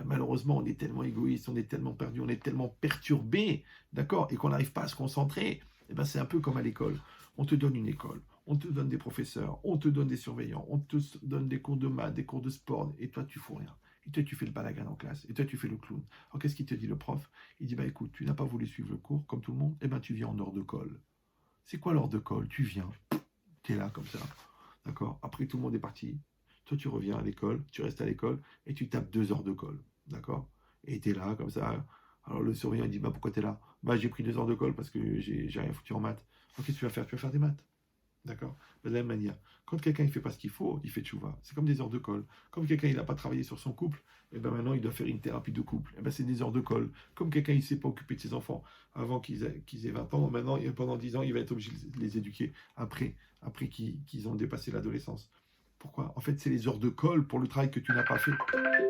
[SPEAKER 1] malheureusement, on est tellement égoïste, on est tellement perdu, on est tellement perturbé, d'accord, et qu'on n'arrive pas à se concentrer. Eh ben, c'est un peu comme à l'école. On te donne une école, on te donne des professeurs, on te donne des surveillants, on te donne des cours de maths, des cours de sport, et toi, tu fous rien. Et toi, tu fais le balagan en classe, et toi, tu fais le clown. Alors, qu'est-ce qu'il te dit, le prof? Il dit, bah écoute, tu n'as pas voulu suivre le cours, comme tout le monde, eh ben, tu viens en heure de colle. C'est quoi l'heure de colle? Tu viens, tu es là comme ça, d'accord? Après, tout le monde est parti. Toi, tu reviens à l'école, tu restes à l'école, et tu tapes 2 heures de colle, d'accord? Et tu es là comme ça. Alors, le surveillant, il dit, bah pourquoi tu es là? Bah, j'ai pris 2 heures de colle parce que j'ai rien foutu en maths. Alors, qu'est-ce que tu vas faire? Tu vas faire des maths. D'accord? De la même manière, quand quelqu'un ne fait pas ce qu'il faut, il fait tchouva. C'est comme des heures de colle. Comme quelqu'un n'a pas travaillé sur son couple, et ben maintenant il doit faire une thérapie de couple. Et ben c'est des heures de colle. Comme quelqu'un ne s'est pas occupé de ses enfants avant qu'ils aient 20 ans, maintenant pendant 10 ans, il va être obligé de les éduquer après qu'ils ont dépassé l'adolescence. Pourquoi? En fait, c'est les heures de colle pour le travail que tu n'as pas fait.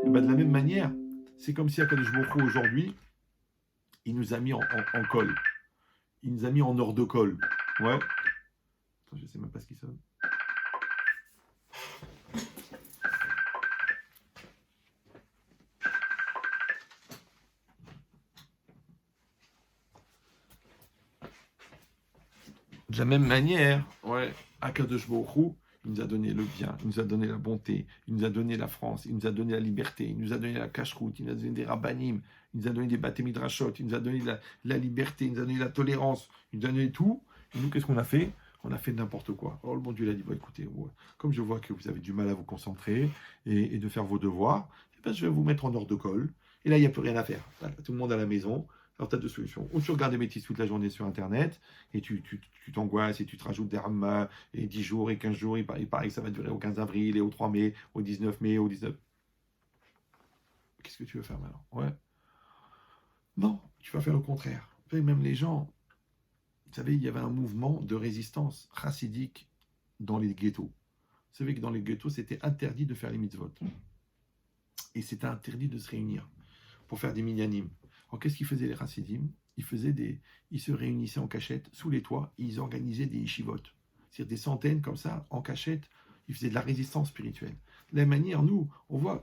[SPEAKER 1] Et ben de la même manière, c'est comme si Akadosh Baruch Hu, aujourd'hui, il nous a mis en colle. Il nous a mis en heures de colle. Ouais. Attends, je ne sais même pas ce qui sonne. De la même manière, ouais, Akadosh Baruch Hu, il nous a donné le bien, il nous a donné la bonté, il nous a donné la France, il nous a donné la liberté, il nous a donné la cacheroute, il nous a donné des rabbanim, il nous a donné des bâtés midrashot, il nous a donné la liberté, il nous a donné la tolérance, il nous a donné tout. Et nous, qu'est-ce qu'on a fait? On a fait n'importe quoi. Alors le bon Dieu il a dit, bon, écoutez, ouais, comme je vois que vous avez du mal à vous concentrer et de faire vos devoirs, eh ben, je vais vous mettre en heure de colle. Et là, il n'y a plus rien à faire. Voilà, tout le monde à la maison. Alors, tu as deux solutions. Ou tu regardes des bêtises toute la journée sur Internet, et tu t'angoisses, et tu te rajoutes des rammas, et 10 jours, et 15 jours, il paraît que ça va durer au 15 avril, et au 3 mai, au 19 mai, au 19... Qu'est-ce que tu veux faire maintenant? Ouais. Non, tu vas faire le contraire. Même les gens, vous savez, il y avait un mouvement de résistance chassidique dans les ghettos. Vous savez que dans les ghettos, c'était interdit de faire les mitzvot. Et c'était interdit de se réunir pour faire des minyanim. Alors, qu'est-ce qu'ils faisaient les chassidim? Ils se réunissaient en cachette sous les toits et ils organisaient des yeshivot. C'est-à-dire des centaines comme ça, en cachette. Ils faisaient de la résistance spirituelle. De la même manière, nous, on voit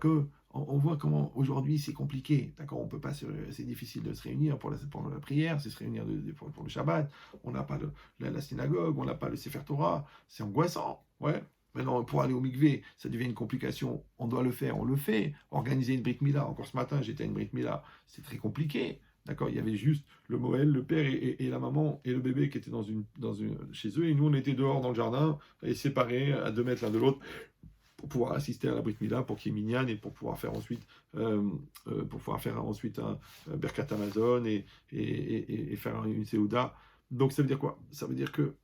[SPEAKER 1] comment aujourd'hui c'est compliqué. D'accord, on peut pas c'est difficile de se réunir pour la prière, c'est se réunir pour le Shabbat. On n'a pas la synagogue, on n'a pas le Sefer Torah. C'est angoissant. Ouais. Maintenant, pour aller au mikvé, ça devient une complication. On doit le faire, on le fait. Organiser une Brit Mila. Encore ce matin, j'étais à une Brit Mila. C'est très compliqué. D'accord, il y avait juste le Moël, le père et la maman et le bébé qui étaient chez eux. Et nous, on était dehors dans le jardin, et séparés à 2 mètres l'un de l'autre, pour pouvoir assister à la Brit Mila, pour qu'il y ait Minyan, et pour pouvoir faire ensuite, un Berkat Amazon et faire une Seouda. Donc ça veut dire quoi? Ça veut dire que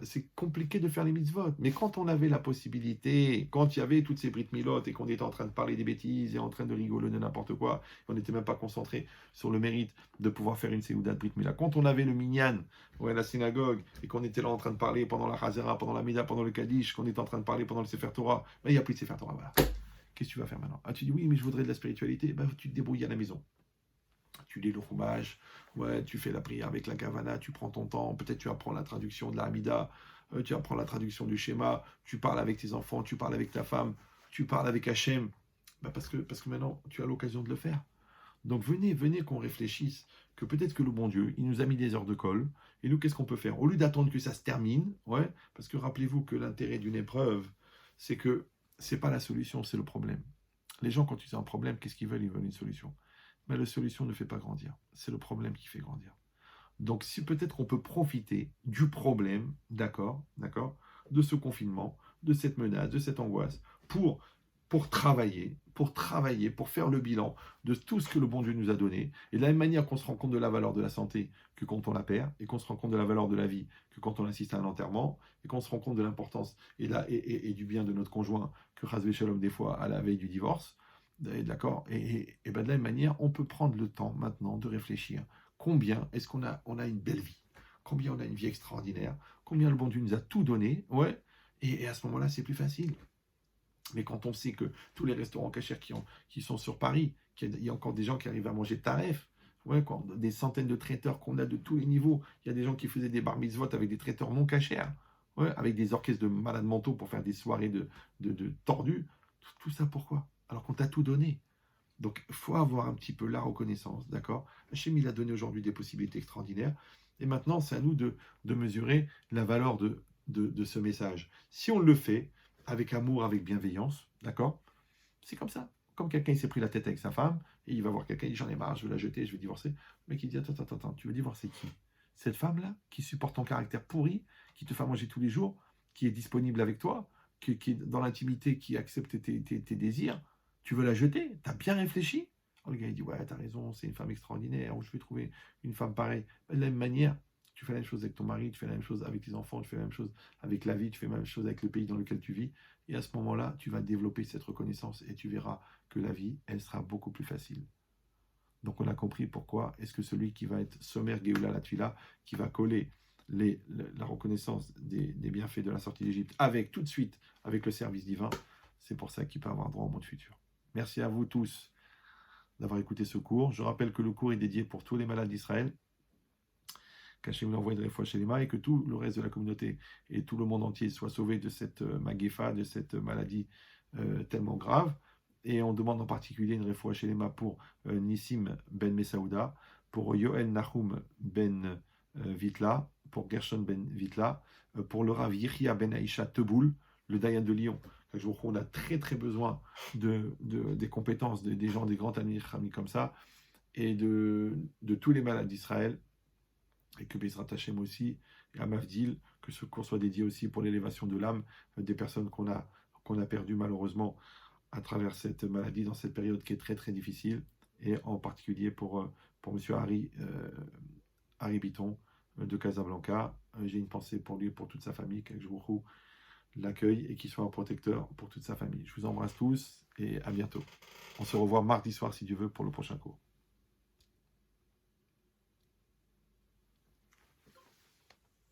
[SPEAKER 1] c'est compliqué de faire les mitzvot. Mais quand on avait la possibilité, quand il y avait toutes ces brites milotes et qu'on était en train de parler des bêtises et en train de rigoler de n'importe quoi, on n'était même pas concentré sur le mérite de pouvoir faire une séouda de brit mila. Quand on avait le minyan, ouais, la synagogue, et qu'on était là en train de parler pendant la chazera, pendant la mida, pendant le kaddish, qu'on était en train de parler pendant le sefer Torah, ben, il n'y a plus de sefer Torah. Voilà. Qu'est-ce que tu vas faire maintenant? Ah, tu dis oui, mais je voudrais de la spiritualité. Ben, tu te débrouilles à la maison. Tu lis le Chumash, ouais, tu fais la prière avec la Kavana, tu prends ton temps, peut-être tu apprends la traduction de la Hamida, tu apprends la traduction du schéma, tu parles avec tes enfants, tu parles avec ta femme, tu parles avec Hachem, bah parce que maintenant tu as l'occasion de le faire. Donc venez qu'on réfléchisse, que peut-être que le bon Dieu, il nous a mis des heures de colle, et nous qu'est-ce qu'on peut faire? Au lieu d'attendre que ça se termine, ouais, parce que rappelez-vous que l'intérêt d'une épreuve, c'est que c'est pas la solution, c'est le problème. Les gens, quand ils ont un problème, qu'est-ce qu'ils veulent? Ils veulent une solution. Mais la solution ne fait pas grandir. C'est le problème qui fait grandir. Donc, si peut-être qu'on peut profiter du problème, d'accord, de ce confinement, de cette menace, de cette angoisse, pour travailler, pour faire le bilan de tout ce que le bon Dieu nous a donné. Et de la même manière qu'on se rend compte de la valeur de la santé que quand on la perd, et qu'on se rend compte de la valeur de la vie que quand on assiste à un enterrement, et qu'on se rend compte de l'importance et du bien de notre conjoint que Chazvé Shalom des fois à la veille du divorce. D'accord. Et ben de la même manière, on peut prendre le temps maintenant de réfléchir. Combien est-ce qu'on a une belle vie? Combien on a une vie extraordinaire? Combien le bon Dieu nous a tout donné? Ouais. Et à ce moment-là, c'est plus facile. Mais quand on sait que tous les restaurants cachers qui sont sur Paris, qu'il y a encore des gens qui arrivent à manger taref, ouais, des centaines de traiteurs qu'on a de tous les niveaux, il y a des gens qui faisaient des bar mitzvot avec des traiteurs non cachers, ouais, avec des orchestres de malades mentaux pour faire des soirées de tordus. Tout ça pourquoi? Alors qu'on t'a tout donné. Donc, il faut avoir un petit peu la reconnaissance, d'accord? Hachem, il a donné aujourd'hui des possibilités extraordinaires. Et maintenant, c'est à nous de mesurer la valeur de ce message. Si on le fait avec amour, avec bienveillance, d'accord? C'est comme ça. Comme quelqu'un il s'est pris la tête avec sa femme, et il va voir quelqu'un, il dit j'en ai marre, je veux la jeter, je veux divorcer. Le mec il dit attends, tu veux divorcer qui? Cette femme-là, qui supporte ton caractère pourri, qui te fait manger tous les jours, qui est disponible avec toi, qui est dans l'intimité, qui accepte tes désirs, tu veux la jeter? T'as bien réfléchi? Alors, le gars il dit ouais, t'as raison, c'est une femme extraordinaire, où je vais trouver une femme pareille. De la même manière, Tu fais la même chose avec ton mari, tu fais la même chose avec tes enfants, tu fais la même chose avec la vie, tu fais la même chose avec le pays dans lequel tu vis. Et à ce moment-là, tu vas développer cette reconnaissance et tu verras que la vie, elle sera beaucoup plus facile. Donc on a compris pourquoi est-ce que celui qui va être Somer Geoula Latfila, qui va coller la reconnaissance des bienfaits de la sortie d'Égypte avec tout de suite avec le service divin, c'est pour ça qu'il peut avoir droit au monde futur. Merci à vous tous d'avoir écouté ce cours. Je rappelle que le cours est dédié pour tous les malades d'Israël. Qu'Hachem l'envoie de fois chez les mains et que tout le reste de la communauté et tout le monde entier soit sauvé de cette maguefa, de cette maladie tellement grave. Et on demande en particulier une réfoua chez les mains pour Nissim ben Messaouda, pour Yoel Nahum ben Vitla, pour Gershon ben Vitla, pour le Rav Yichia ben Aïcha Teboul, le Dayan de Lyon. On a très très besoin des compétences des gens, des grands amis comme ça, et de tous les malades d'Israël, et que Bezrat Hashem aussi, et à Mavdil, que ce cours soit dédié aussi pour l'élévation de l'âme des personnes qu'on a perdues malheureusement à travers cette maladie, dans cette période qui est très très difficile, et en particulier pour M. Harry Biton de Casablanca. J'ai une pensée pour lui et pour toute sa famille, que je vous l'accueille et qu'il soit un protecteur pour toute sa famille. Je vous embrasse tous et à bientôt. On se revoit mardi soir si Dieu veut pour le prochain cours.